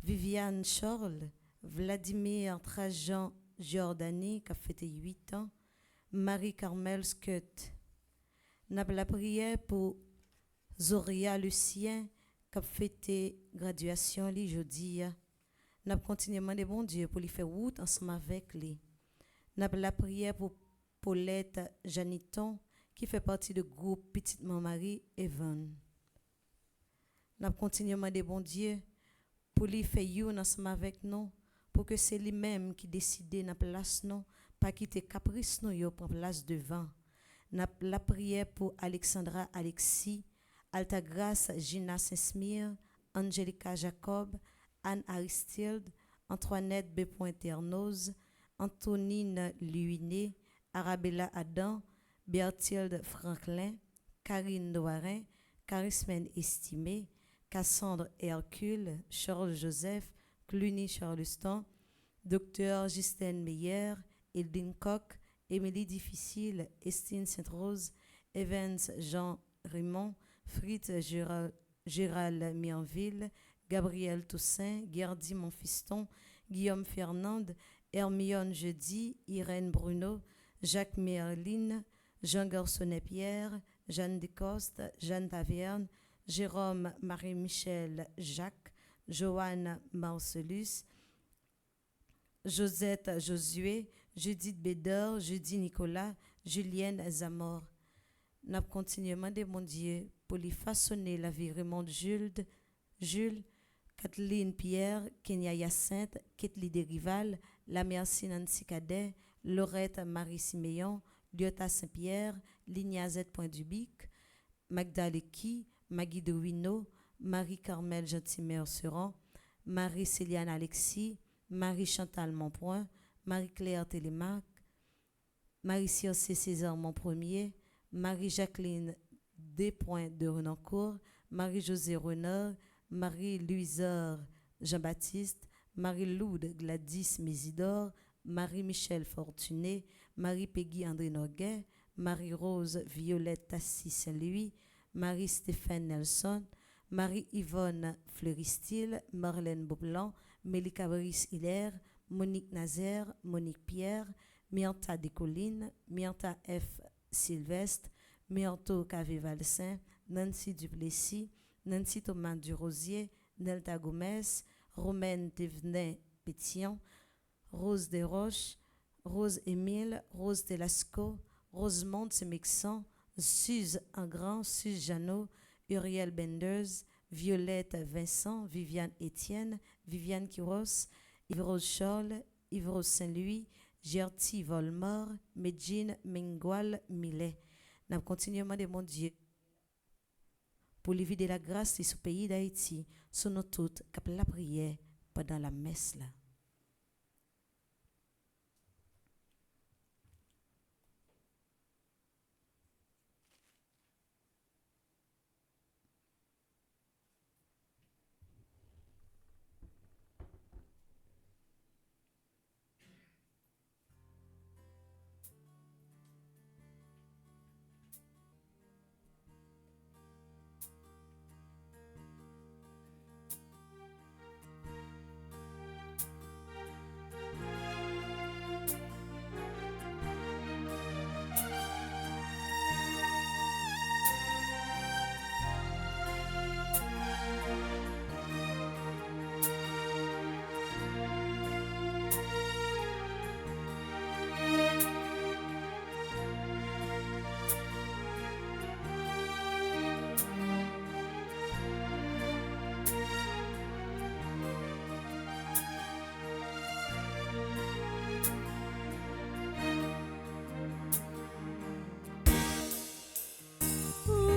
Viviane Charles, Vladimir Trajan Giordani, qui a fêté 8 ans, Marie-Carmel Scott. Nous avons la prière pour Zoria Lucien, qui a fêté graduation li jeudi. Nous avons continué à demander bon Dieu pour lui faire route ensemble avec lui. Nous avons la prière pour Paulette Janiton, qui fait partie du groupe Petite Marie Evan. Nous avons continué à demander bon Dieu pour lui faire youn ensemble avec nous, pour que c'est lui-même qui décide dans la place nous, pas quitter caprice nous yo pour place devant. Nous avons la prière pour Alexandra Alexis, Altagrace Gina Saint-Smire, Angelica Jacob, Anne Aristide, Antoinette B. Ternoz, Antonine Luiné, Arabella Adam, Berthilde Franklin, Karine Noirin, Charismène Estimé, Cassandre Hercule, Charles Joseph, Cluny Charleston, Dr. Justine Meyer, Eldin Koch, Émilie Difficile, Estine Sainte-Rose, Evans Jean Raymond, Fritz Gérald Mienville, Gabriel Toussaint, Gerdy Monfiston, Guillaume Fernande, Hermione Jeudi, Irène Bruno, Jacques Merline, Jean Garçonnet-Pierre, Jeanne Descostes, Jeanne Taverne, Jérôme Marie-Michel Jacques, Joanne Marcelus, Josette Josué, Judith Bédard, Judy Nicolas, Julienne Zamor. Nous avons continuellement de mon Dieu pour lui façonner la vie Raymond Jules, Kathleen Pierre, Kenya Hyacinthe, Ketli Desrival, La Merci Nancy Cadet, Laurette Marie Siméon, Lyota Saint-Pierre, Lignazette Point-Dubic, Magda Leki, Maggie de Wino, Marie-Carmel Gentimère Seran, Marie-Céliane Alexis, Marie-Chantal Monpoint, Marie-Claire Télémac, Marie-Circé César Monpremier, Marie-Jacqueline Despoints de Renancourt, Marie-Josée Renard, Marie-Louiseur Jean-Baptiste, Marie-Loude Gladys Mésidor, Marie-Michel Fortuné, Marie-Peggy André Noguet, Marie-Rose Violette Tassi Saint-Louis, Marie-Stéphane Nelson, Marie-Yvonne Fleuristil, Marlène Beaublanc, Mélika Brice Hilaire, Monique Nazaire, Monique Pierre, Mianta Descollines, Mianta F. Sylvestre, Mianto Cavé Valsin, Nancy Duplessis, Nancy Thomas Durosier, Nelta Gomez, Romaine Thévenet Pétillon, Rose Desroches, Rose Émile, Rose Telasco, Rosemonde Semexan, Suze Engrand, Suze Jeannot, Uriel Benders, Violette Vincent, Viviane Étienne, Viviane Quiros, Yves-Rose Charles, Yves-Rose Saint-Louis, Gertie Volmore, Medjine Mengual Millet. Nous continuons de mon Dieu pour lui vider la grâce de ce pays d'Haïti, sur nous toutes, cap la prière pendant la messe là.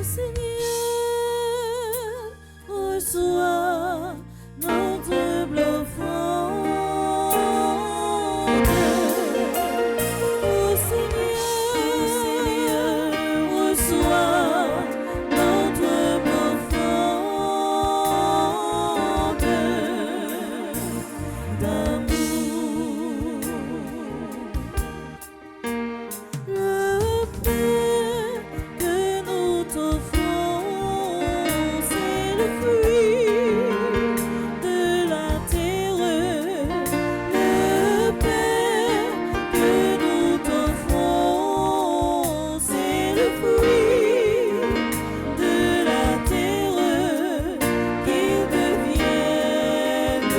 Seigneur, reçois notre humble offrande. Oh Seigneur, reçois notre humble offrande d'amour. Le pain que nous t'offrons, c'est le fruit de la terre. Le pain que nous t'offrons, c'est le fruit de la terre, qu'il devienne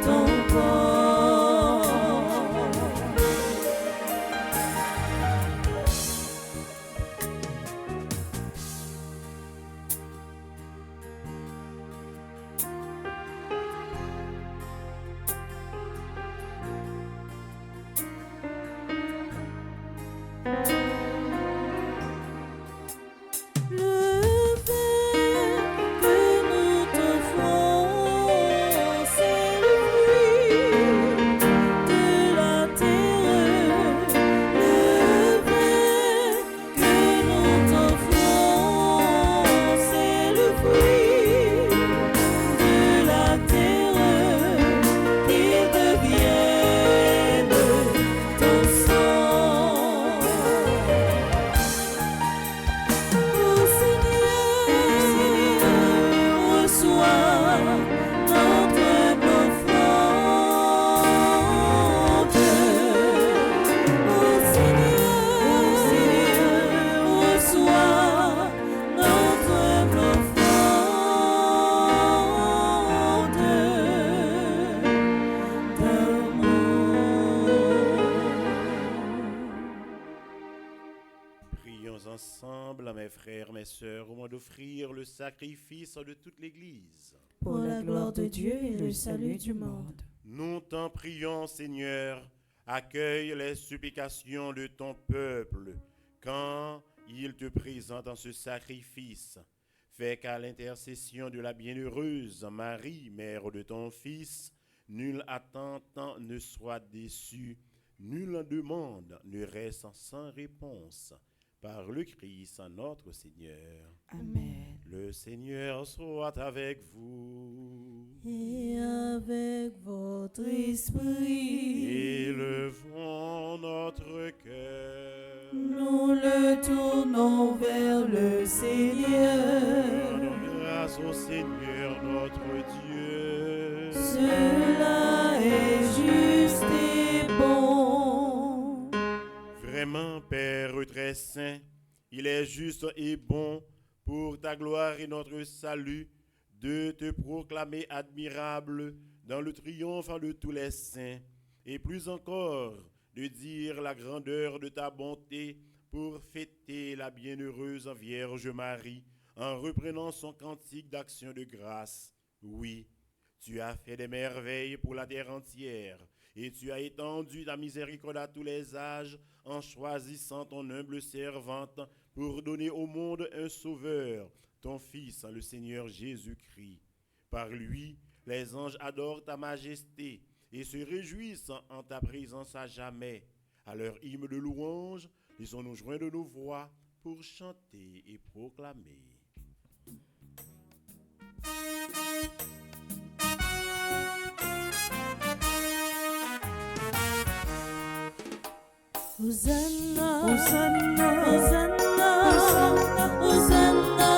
ton corps. Le pain que nous t'offrons, c'est le fruit de la terre. Le pain que nous t'offrons, c'est le fruit de la terre, qu'il devienne ton sang. Oh Seigneur, reçois notre humble offrande. Oh Seigneur, reçois notre humble offrande d'amour. Prions ensemble, mes frères, mes sœurs, au moment d'offrir le sacrifice de toute l'Église. Pour la gloire de Dieu et le salut du monde. Nous t'en prions, Seigneur, accueille les supplications de ton peuple quand il te présente en ce sacrifice. Fais qu'à l'intercession de la bienheureuse Marie, mère de ton Fils, nulle attente ne soit déçue, nulle demande ne reste sans réponse. Par le Christ notre Seigneur. Amen. Le Seigneur soit avec vous. Et avec votre esprit. Élevons notre cœur. Nous le tournons vers le Seigneur. Rendons grâce au Seigneur notre Dieu. Cela est juste et bon. Vraiment, Père très saint, il est juste et bon pour ta gloire et notre salut de te proclamer admirable dans le triomphe de tous les saints, et plus encore de dire la grandeur de ta bonté pour fêter la bienheureuse Vierge Marie en reprenant son cantique d'action de grâce. Oui, tu as fait des merveilles pour la terre entière, et tu as étendu ta miséricorde à tous les âges en choisissant ton humble servante pour donner au monde un sauveur, ton Fils, le Seigneur Jésus-Christ. Par lui, les anges adorent ta majesté et se réjouissent en ta présence à jamais. À leur hymne de louange, laissons-nous joindre nos voix pour chanter et proclamer. Hosanna, Hosanna, Hosanna, Hosanna, Hosanna,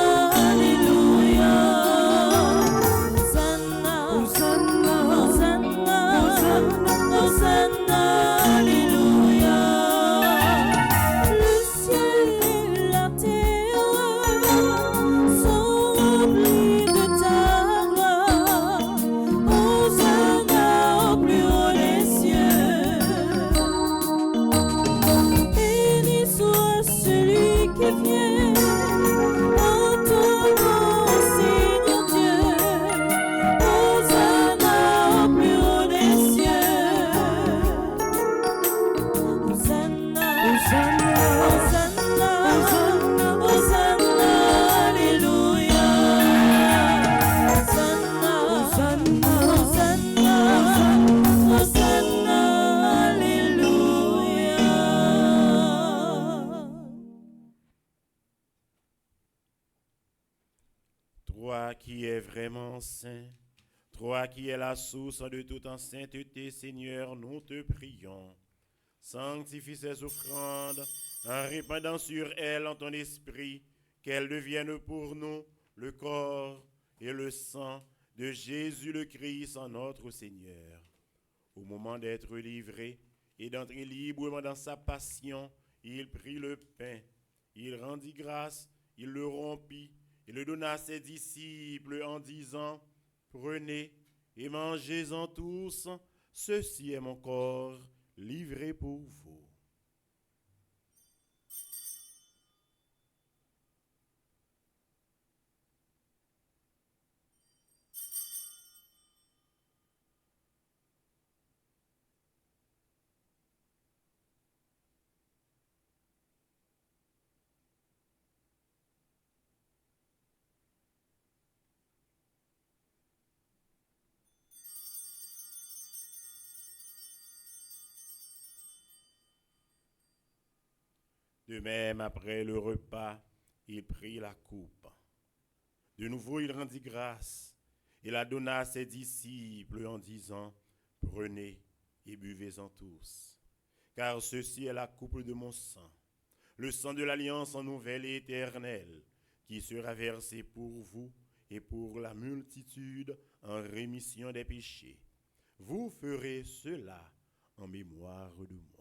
Alléluia. Hosanna, Hosanna, Hosanna, Hosanna, Hosanna, Alléluia. Le ciel et la terre sont remplis de ta gloire. Hosanna au plus haut des cieux. Béni soit celui qui vient en ton nom, Seigneur Dieu. Hosanna au plus haut des cieux. Hosanna, Hosanna, Hosanna, Hosanna, Alléluia. Hosanna, Hosanna, Hosanna, Hosanna, Alléluia. Toi qui es vraiment saint, toi qui es la source de toute en sainteté, Seigneur, nous te prions. Sanctifie ces offrandes en répandant sur elles en ton esprit, qu'elles deviennent pour nous le corps et le sang de Jésus le Christ, notre Seigneur. Au moment d'être livré et d'entrer librement dans sa passion, il prit le pain, il rendit grâce, il le rompit, et le donna à ses disciples en disant, « Prenez et mangez-en tous, ceci est mon corps livré pour vous. » De même, après le repas, il prit la coupe. De nouveau, il rendit grâce et la donna à ses disciples en disant, « Prenez et buvez-en tous, car ceci est la coupe de mon sang, le sang de l'alliance en nouvelle et éternelle, qui sera versé pour vous et pour la multitude en rémission des péchés. Vous ferez cela en mémoire de moi. »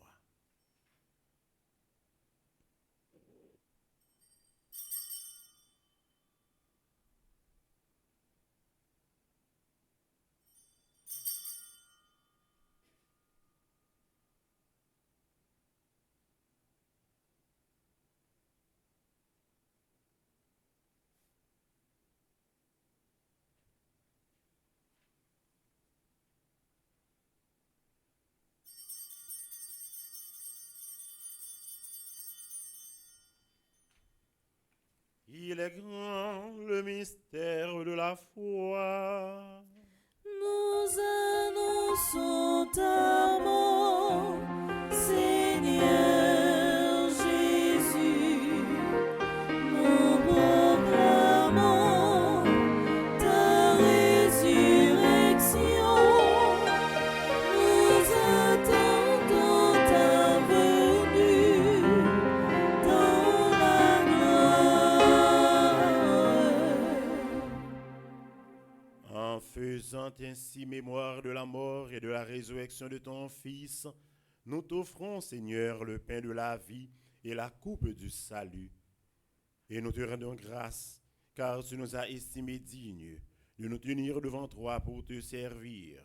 Il est grand le mystère de la foi. Nous annonçons ta mort, Seigneur Jésus. Nous proclamons ta résurrection. Nous attendons ta venue. faisant ainsi mémoire de la mort et de la résurrection de ton Fils, nous t'offrons, Seigneur, le pain de la vie et la coupe du salut. Et nous te rendons grâce, car tu nous as estimés dignes de nous tenir devant toi pour te servir.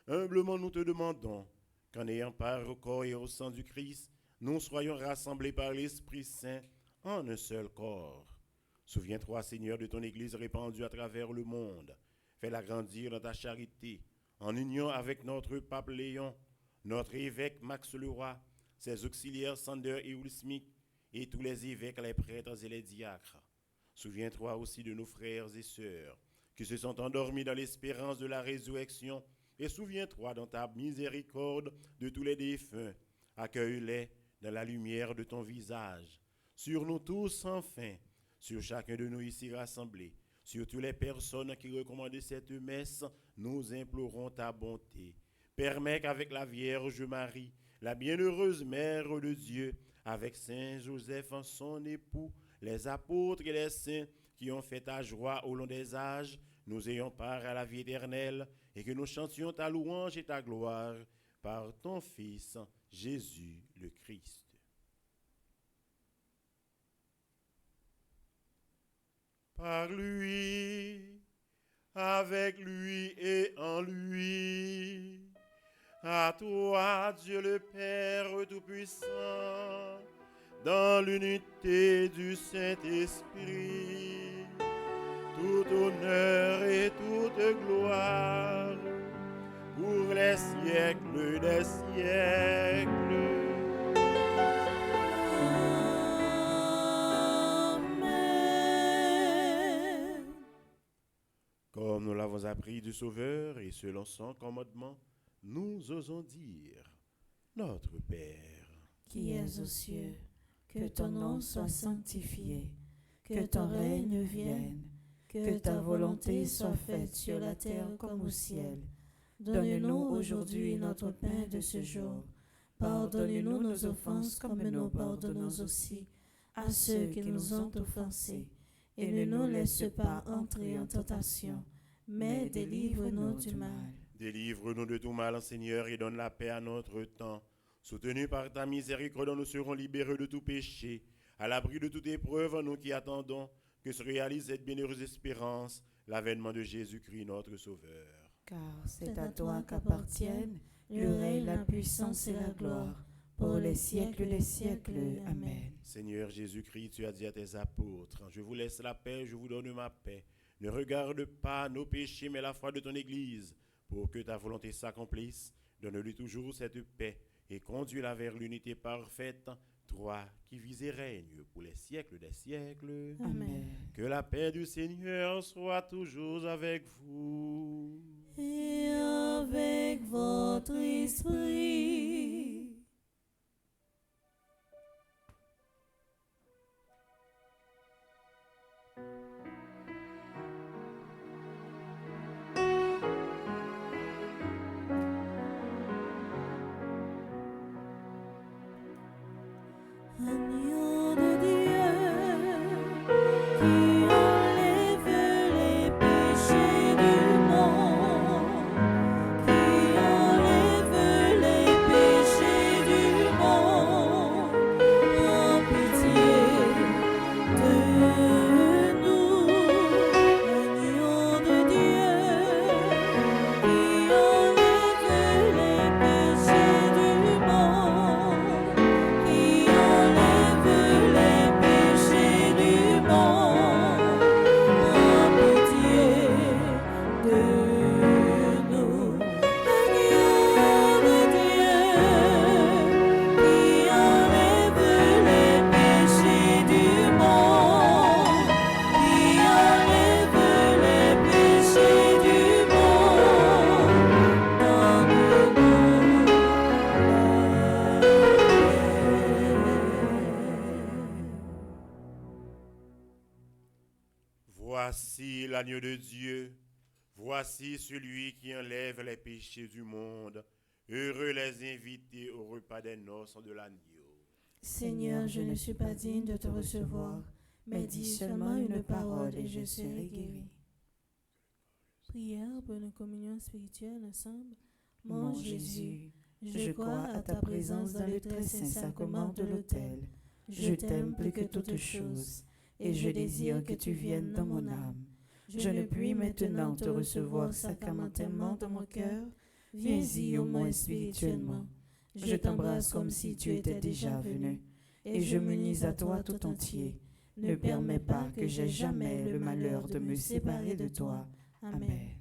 Humblement nous te demandons qu'en ayant part au corps et au sang du Christ, nous soyons rassemblés par l'Esprit Saint en un seul corps. Souviens-toi, Seigneur, de ton Église répandue à travers le monde. Fais-la grandir dans ta charité, en union avec notre pape Léon, notre évêque Max Leroy, ses auxiliaires Sander et Will Smith, et tous les évêques, les prêtres et les diacres. Souviens-toi aussi de nos frères et sœurs qui se sont endormis dans l'espérance de la résurrection, et souviens-toi dans ta miséricorde de tous les défunts. Accueille-les dans la lumière de ton visage. Sur nous tous, enfin, sur chacun de nous ici rassemblés, sur toutes les personnes qui recommandent cette messe, nous implorons ta bonté. Permets qu'avec la Vierge Marie, la bienheureuse Mère de Dieu, avec Saint Joseph, son époux, les apôtres et les saints qui ont fait ta joie au long des âges, nous ayons part à la vie éternelle et que nous chantions ta louange et ta gloire par ton Fils, Jésus le Christ. Par lui, avec lui et en lui, à toi, Dieu le Père Tout-Puissant, dans l'unité du Saint-Esprit, tout honneur et toute gloire, pour les siècles des siècles. Comme nous l'avons appris du Sauveur et selon son commandement, nous osons dire, Notre Père, qui es aux cieux, que ton nom soit sanctifié, que ton règne vienne, que ta volonté soit faite sur la terre comme au ciel. Donne-nous aujourd'hui notre pain de ce jour. Pardonne-nous nos offenses comme nous pardonnons aussi à ceux qui nous ont offensés. Et ne nous laisse pas entrer en tentation, mais délivre-nous du mal. Délivre-nous de tout mal, Seigneur, et donne la paix à notre temps. Soutenus par ta miséricorde, nous serons libérés de tout péché. À l'abri de toute épreuve, nous qui attendons que se réalise cette bienheureuse espérance, l'avènement de Jésus-Christ, notre Sauveur. Car c'est à toi qu'appartiennent le règne, la puissance et la gloire, pour les siècles des siècles. Amen. Seigneur Jésus-Christ, tu as dit à tes apôtres, je vous laisse la paix, je vous donne ma paix. Ne regarde pas nos péchés, mais la foi de ton Église. Pour que ta volonté s'accomplisse, donne-lui toujours cette paix et conduis-la vers l'unité parfaite, toi qui vis et règnes pour les siècles des siècles. Amen. Que la paix du Seigneur soit toujours avec vous. Et avec votre esprit. Agneau de Dieu, qui enlève les péchés du monde, qui enlève les péchés du monde, en pitié de nous. Agneau de Dieu, qui enlève les péchés du monde, qui enlève les péchés du monde, en pitié de nous. Agneau de Dieu, qui enlève les péchés du monde, qui enlève les péchés du monde, donne-nous la paix. Voici l'agneau de Dieu, voici celui qui enlève les péchés du monde. Heureux les invités au repas des noces de l'agneau. Seigneur, je ne suis pas digne de te recevoir, mais dis seulement une parole et je serai guéri. Prière pour une communion spirituelle ensemble. Mon Jésus, je crois à ta présence dans le très saint sacrement de l'autel. Je t'aime plus que toute chose, et je désire que tu viennes dans mon âme. Je ne puis maintenant te recevoir sacramentellement dans mon cœur. Viens-y au moins spirituellement. Je t'embrasse comme si tu étais déjà venu, et je m'unis à toi tout entier. Ne permets pas que j'aie jamais le malheur de me séparer de toi. Amen.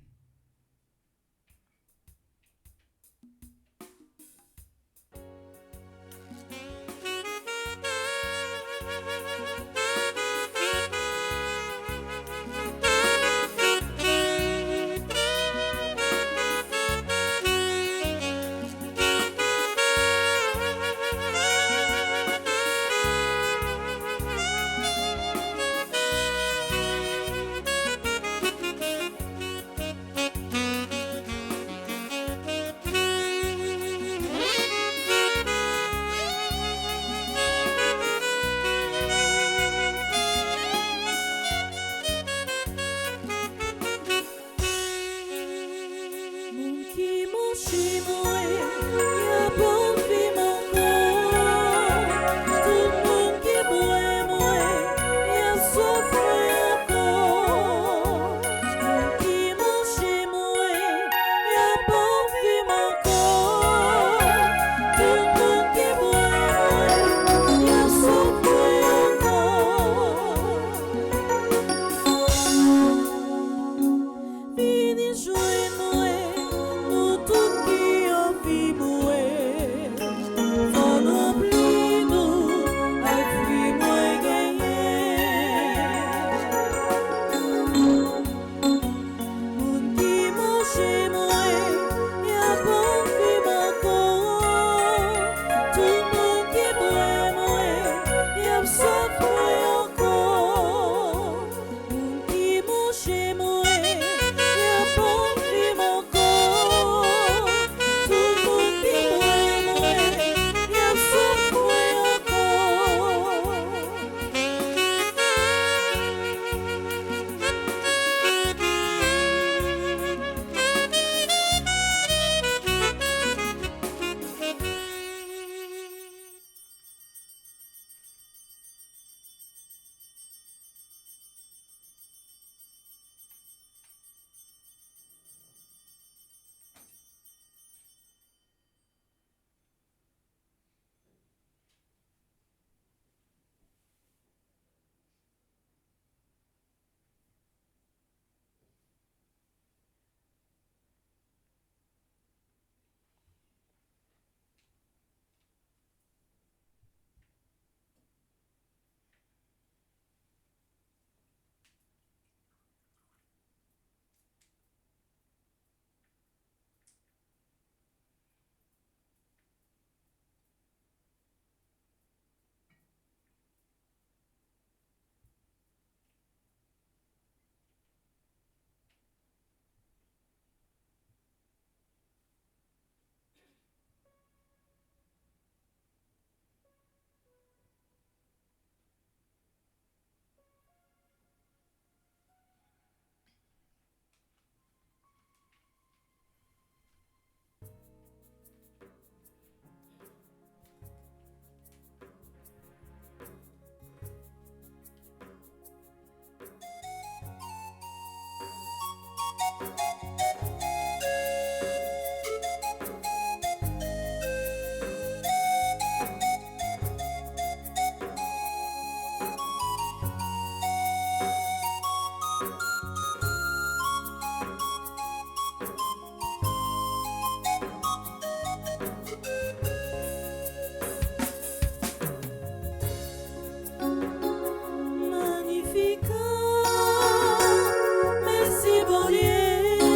Merci, bon Dieu.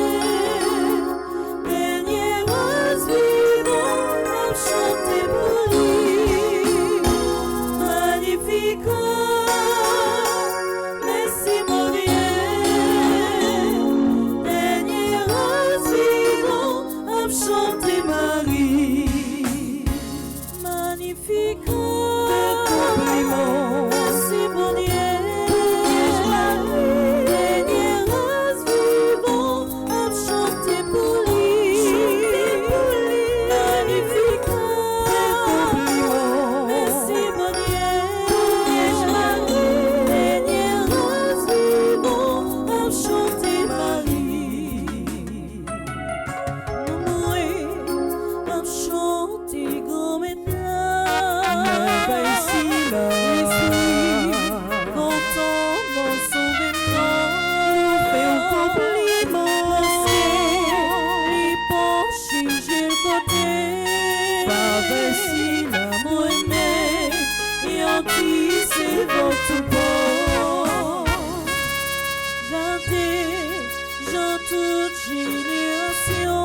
génération.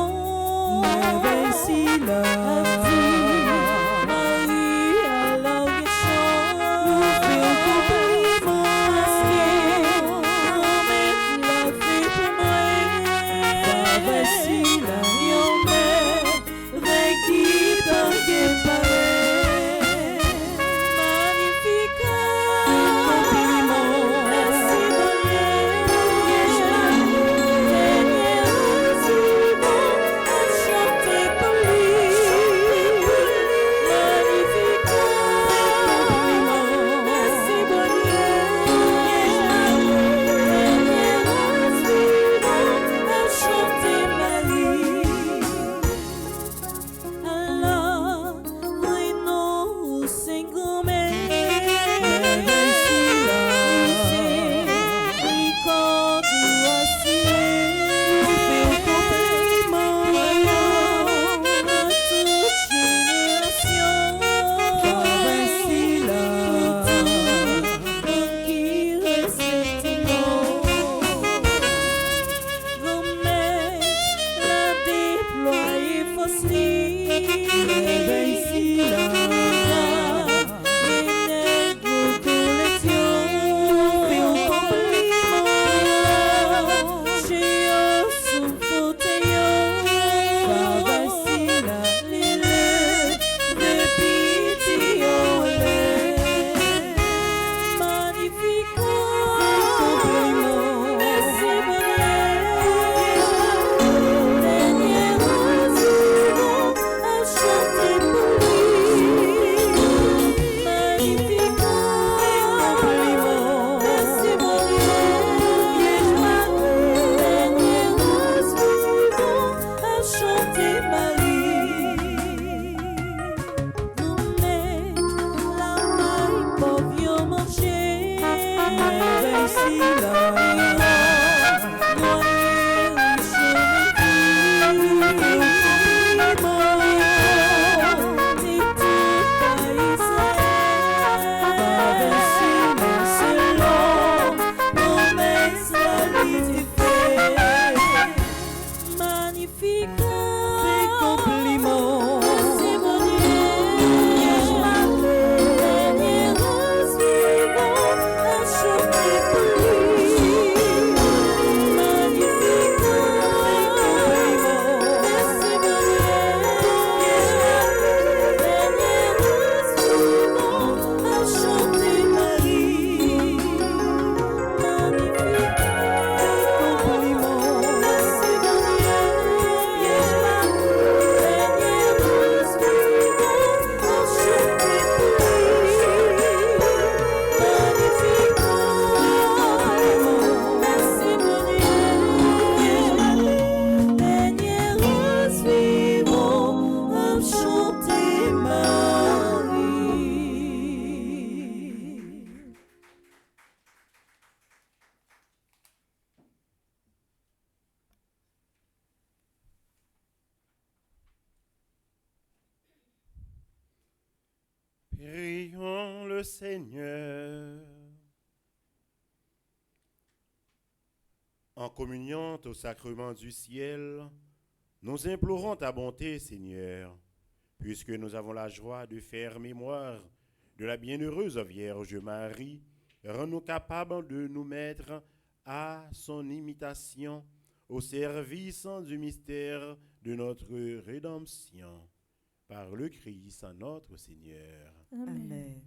M'éveille là. Marie à la guérison. Nous faisons compliment. Promettre la vie pour moi. M'éveille là. Yon mère, qui t'en guéparait. Magnifica. Merci mon Dieu. Prions le Seigneur. En communion au sacrement du ciel, nous implorons ta bonté, Seigneur, puisque nous avons la joie de faire mémoire de la bienheureuse Vierge Marie. Rends-nous capables de nous mettre à son imitation au service du mystère de notre rédemption. Par le Christ, notre Seigneur. Amen.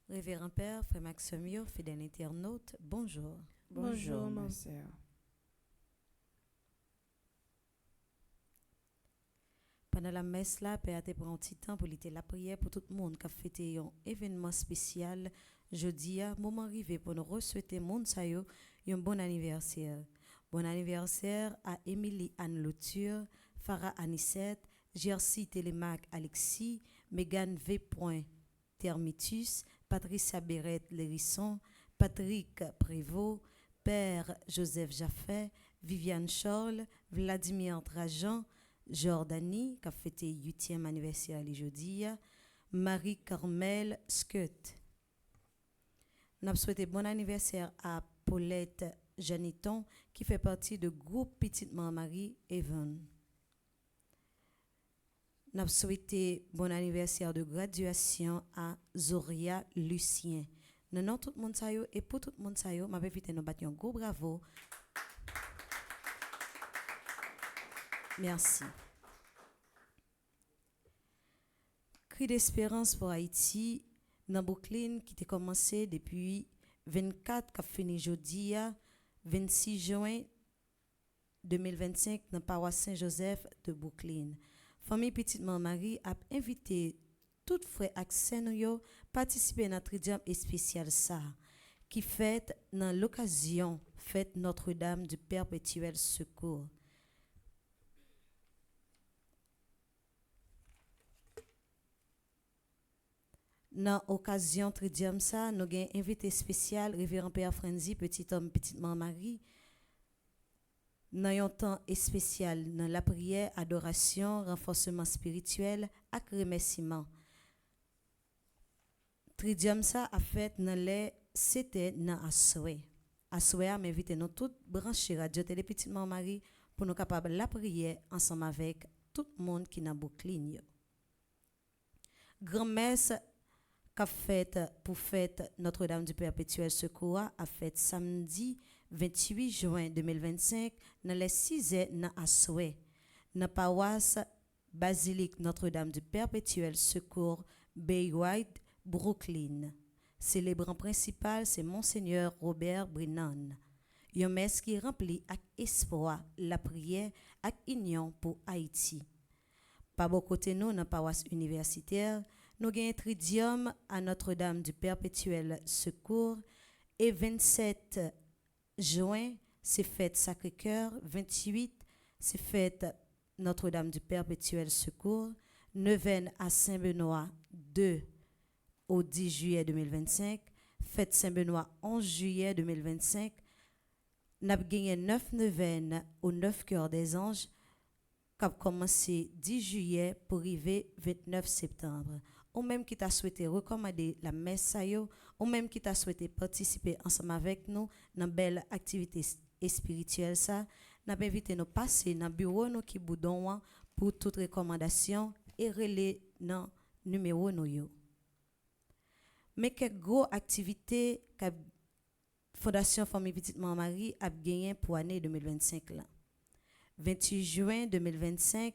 Révérend Père, Frère Maximio, fidèle internaute, bonjour. Bonjour, ma sœur. Pendant la messe là, Père te prend un petit temps pour la prière pour tout le monde qui a fêté un événement spécial. Jeudi, moment arrivé pour nous souhaiter monde ça yo un bon anniversaire. Bon anniversaire à Émilie Anne Lauture, Farah Anissette, Jersey Télémac Alexis, Megan V. Termitus, Patricia Béret-Lérisson, Patrick Prévost, Père Joseph Jaffet, Viviane Charles, Vladimir Trajan, Jordanie, qui a fêté 8e anniversaire aujourd'hui, Marie-Carmel Scott. Nous souhaitons bon anniversaire à Paulette Janiton, qui fait partie du groupe Petite Marie Evan. Nous souhaitons bon anniversaire de graduation à Zoria Lucien. Non, tout le monde ça et pour tout le monde ça yo, m'avait invité nous battre un gros bravo. Merci. Cri d'espérance pour Haïti dans Brooklyn qui a commencé depuis 24 qui a fini jeudi 26 juin 2025 dans paroisse Saint-Joseph de Brooklyn. Famille Petite Marie a invité tout frère accès nous participer à notre tridium spécial ça qui fête dans l'occasion fête Notre-Dame du Perpétuel Secours. Dans l'occasion tridium ça, nous avons invité spécial révérend Père Frenzy, petit homme, petite Marie. Dans un temps spécial, dans la prière, adoration, renforcement spirituel et remerciement. Tridium ça a fait dans les c'était dans Assoé. Assoé a invité nous toutes brancher radio télé petite Marie pour nous capables la prière ensemble avec tout le monde qui n'a Brooklyn. Grand-messe qu'a fait pour fête Notre-Dame du Perpétuel Secours a fait samedi 28 juin 2025 dans les 6h dans Assoé dans paroisse Basilique Notre-Dame du Perpétuel Secours Bayreuth Brooklyn. Célébrant principal c'est Monseigneur Robert Brennan. Une messe qui remplit avec espoir la prière avec union pour Haïti. Par bon côté nous dans paroisse universitaire, nous avons un tridium à Notre-Dame du Perpétuel Secours et 27 juin, c'est fête Sacré-Cœur, 28, c'est fête Notre-Dame du Perpétuel Secours, neuvaine à Saint-Benoît 2 au 10 juillet 2025, fête Saint-Benoît 11 juillet 2025, nous avons gagné 9 neuvaines au 9 Cœur des Anges, qui a commencé 10 juillet pour arriver 29 septembre. Ou même qui t'a souhaité recommander la messe, ou même qui t'a souhaité participer ensemble avec nous dans belle activité spirituelle ça, n'a invité nous passer dans bureau nous qui boudon pour toute recommandation et relais dans numéro nous yo. Mais quelle grosse activité que Fondation Famille Petite Marie a gagné pour l'année 2025 là. 28 juin 2025,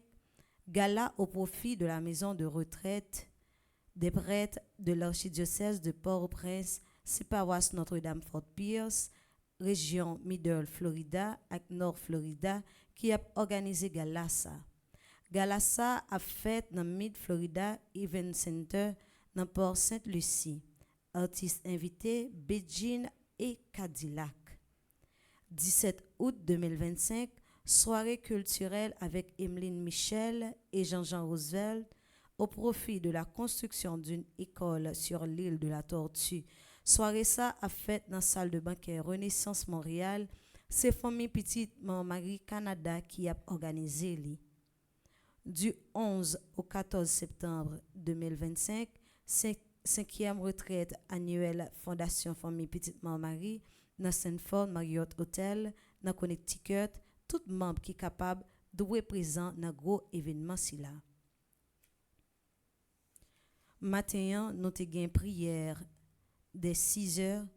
gala au profit de la maison de retraite des prêtres de l'archidiocèse de Port-au-Prince, c'est paroisse Notre-Dame-Fort Pierce, région Middle Florida et Nord Florida, qui a organisé gala ça. Gala ça a fait dans Mid Florida Event Center dans Port Sainte-Lucie. Artistes invités, Beijing et Cadillac. 17 août 2025, soirée culturelle avec Emeline Michel et Jean-Jean Roosevelt au profit de la construction d'une école sur l'île de la Tortue. Soirée ça a fait dans la salle de banquet Renaissance Montréal. C'est Famille Petite Marie Canada qui a organisé li. Du 11 au 14 septembre 2025, 5e retraite annuelle Fondation Famille Petite Marie dans Sanford Marriott Hotel dans Connecticut. Tout membre qui est capable de être présent dans gros événement si là. Matin, nous avons une prière des 6 heures,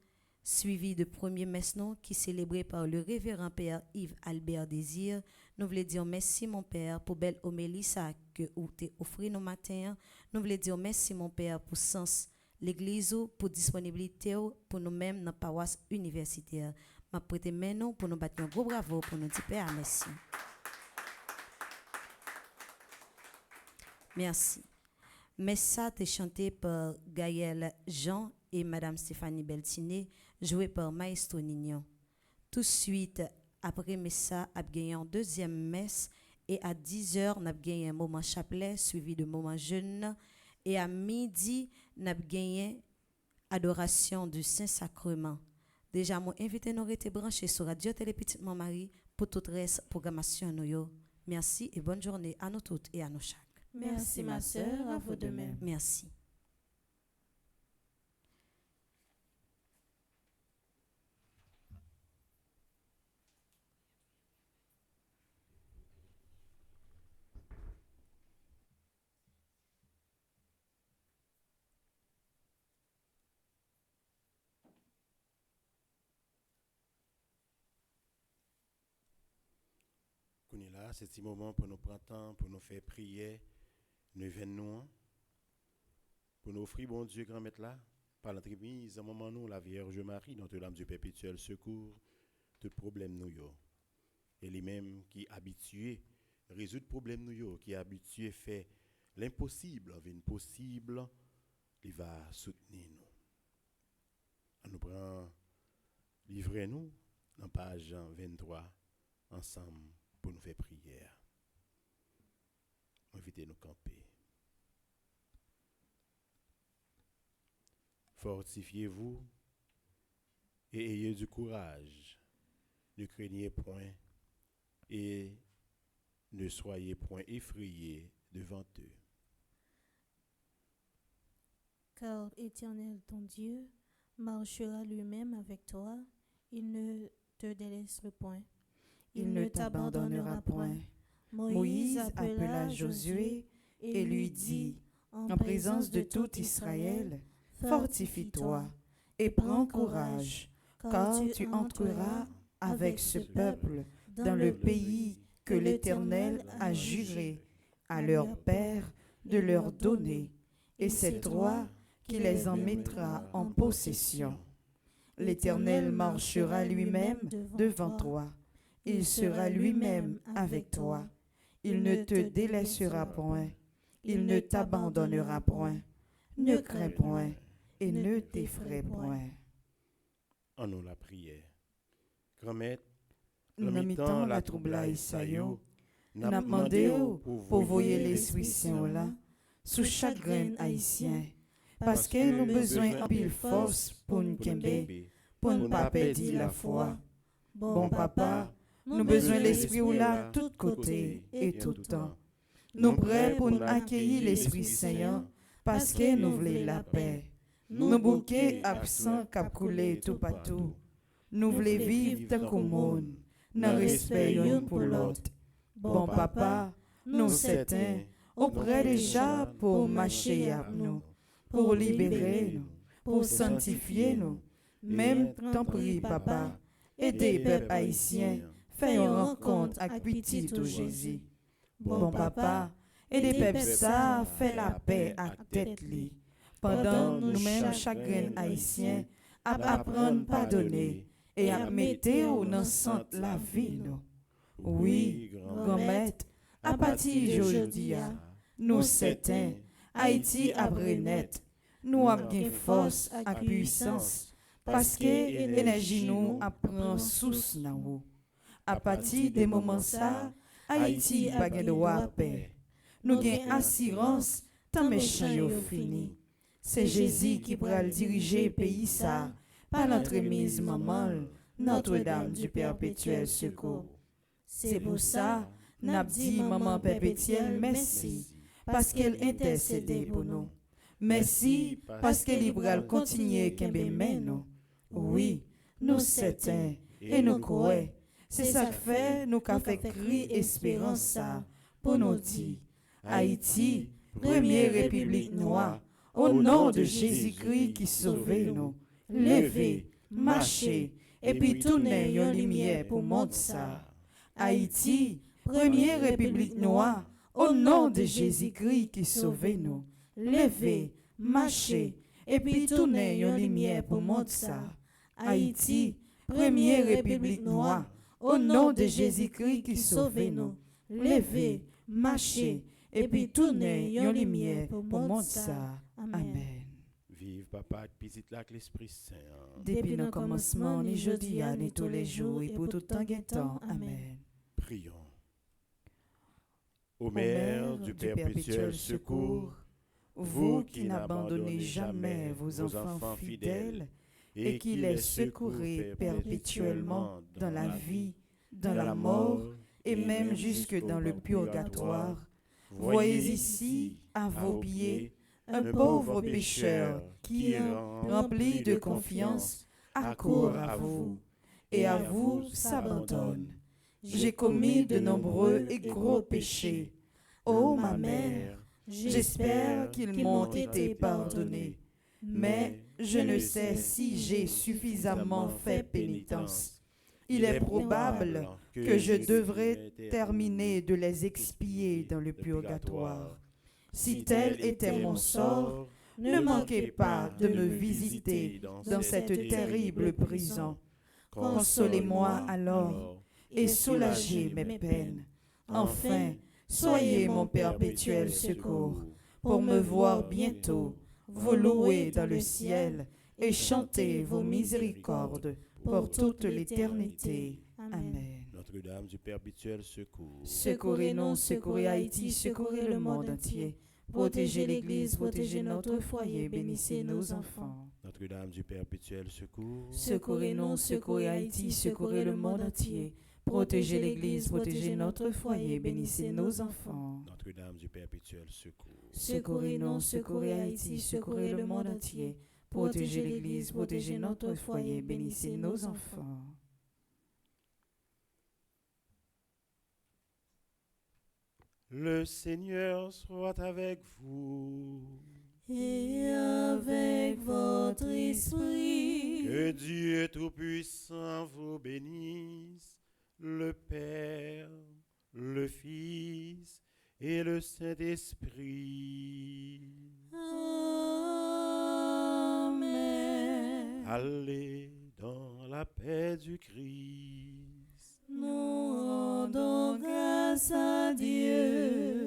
suivie de premier messe qui est célébré par le révérend Père Yves Albert Désir. Nous voulons dire merci mon Père pour belle homélie ça que vous t'es offert nos matins. Nous voulons dire merci mon Père pour sens l'église pour disponibilité pour nous-mêmes dans la paroisse universitaire. Ma prêté maintenant pour nous battre un gros bravo pour nous dire Père merci. Merci. Mais ça est chanté par Gaël Jean et Madame Stéphanie Beltiné, joué par Maestro Nignon. Tout de suite, après Messa, a gagné en deuxième messe et à 10h, on a gagné un moment chapelet suivi de moment jeûne et à midi, on a gagné adoration du Saint-Sacrement. Déjà, moi, invité nous rester branchés sur Radio Télé Petite Marie pour toute reste programmation nous yo. Merci et bonne journée à nous toutes et à nous chaque. Merci ma sœur, à vous de même. Merci. Là, c'est un moment pour nous prendre temps, pour nous faire prier, nous venons pour nous offrir, bon Dieu, grand maître là, par l'entremise, un moment nous, la Vierge Marie, notre Dame du perpétuel secours, tout problème nous yo. Et lui-même qui est habitué, résoudre problème nous yo, qui est habitué, fait l'impossible, avec possible, il va soutenir nous. On nous prend, livrez-nous, dans page 23, ensemble. Pour nous faire prière. Invitez nous camper. Fortifiez-vous et ayez du courage. Ne craignez point et ne soyez point effrayés devant eux. Car Éternel ton Dieu marchera lui-même avec toi, il ne te délaissera point. Il ne t'abandonnera point. Moïse appela Josué et lui dit, en présence de tout Israël, fortifie-toi et prends courage, car tu entreras avec ce peuple dans le pays que l'Éternel a juré à leur père de leur donner, et c'est toi qui les en mettras en possession. L'Éternel marchera lui-même devant toi. Il sera lui-même avec toi. Il ne te délaissera point. Il ne t'abandonnera point. Ne crains point et ne t'effraie point. En nous la prière. Grand-mère, nous n'imitant la trouble Isaïo, nous avons demandé pour voyer l'Esprit Saint là, sous chaque graine haïtien, parce que nous avons besoin en pile force pour nous kembe, pour ne pas perdre la foi. Bon papa, nous avons besoin de l'Esprit ou là, tout côté et tout temps. Nous prêts pour nous accueillir l'Esprit Saint, parce que nous voulons la paix. Nous bouquets absents cap couler tout partout. Nous voulons vivre tant qu'au monde, dans respect l'un pour l'autre. Bon papa, nous certains, auprès déjà pour marcher avec nous, pour libérer nous, pour sanctifier nous. Même t'en prie papa, aidez peuple haïtien. Fais une rencontre avec petit au Jésus. Bon papa, et des peuples ça fait la paix à tête li. Pendant nous-mêmes chagrin haïtien, à apprendre pardonner et à mettre au dans centre la vie nous. Oui, grand maître, à partir d'aujourd'hui, nous certains, Haïti a net, nous avons force et puissance, parce que l'énergie nous apprend sous nous. À partir des moments ça, Haïti a gagné droit paix. Nous avons assurance, tant méchant yo fini. C'est Jésus qui pourra diriger le pays ça, par notre mise maman, Notre-Dame du perpétuel secours. C'est pour ça, n'a dit maman perpétuelle merci, parce qu'elle intercède pour nous. Merci, parce qu'elle va continuer qu'elle nous. Oui, nous certains, et nous croyons. C'est ça que fait, nous qu'a fait cri espérance ça, pour nous dire, Haïti, première république noire, au nom de Jésus-Christ qui sauve nous, levez, marchez, et puis tournez une lumière pour montrer ça. Haïti, première république noire, au nom de Jésus-Christ qui sauve nous, levez, marchez, et puis tournez une lumière pour montrer ça. Haïti, première république noire, au nom de Jésus-Christ qui sauve nous, levez, marchez, et puis tournez une lumière pour montrer ça. Amen. Vive papa, petite là, l'Esprit Saint. Depuis le commencement, ni jeudi, ni tous les jours, et pour tout temps et temps. Amen. Prions. Ô Mère du perpétuel secours, vous qui n'abandonnez jamais vos enfants fidèles et qui les secourez perpétuellement dans la vie, dans la mort et même jusque dans le purgatoire, voyez ici, à vos pieds, un pauvre pécheur qui, rempli de confiance, accourt à vous et à vous s'abandonne. J'ai commis de nombreux et gros péchés. Ô ma mère, j'espère qu'ils m'ont été pardonnés, mais je ne sais si j'ai suffisamment fait pénitence. Il est probable que je devrais terminer de les expier dans le purgatoire. Si tel était mon sort, ne manquez pas de me visiter dans cette terrible prison. Consolez-moi alors et soulagez mes peines. Enfin, soyez mon perpétuel secours pour me voir bientôt, vous louer dans le ciel et chanter vos miséricordes pour toute l'éternité. Amen. Notre-Dame du perpétuel secours. Secourez-nous, secourez Haïti, secourez le monde entier. Protégez l'Église, protégez notre foyer, bénissez nos enfants. Notre-Dame du perpétuel secours. Secourez-nous, secourez Haïti, secourez le monde entier. Protégez l'Église, protégez notre foyer, bénissez nos enfants. Notre-Dame du perpétuel secours. Secourez-nous, secourez Haïti, secourez le monde entier. Protégez l'Église, protégez notre foyer, bénissez nos enfants. Le Seigneur soit avec vous. Et avec votre esprit. Que Dieu Tout-Puissant vous bénisse, le Père, le Fils et le Saint-Esprit. Amen. Allez dans la paix du Christ. Nous rendons grâce à Dieu.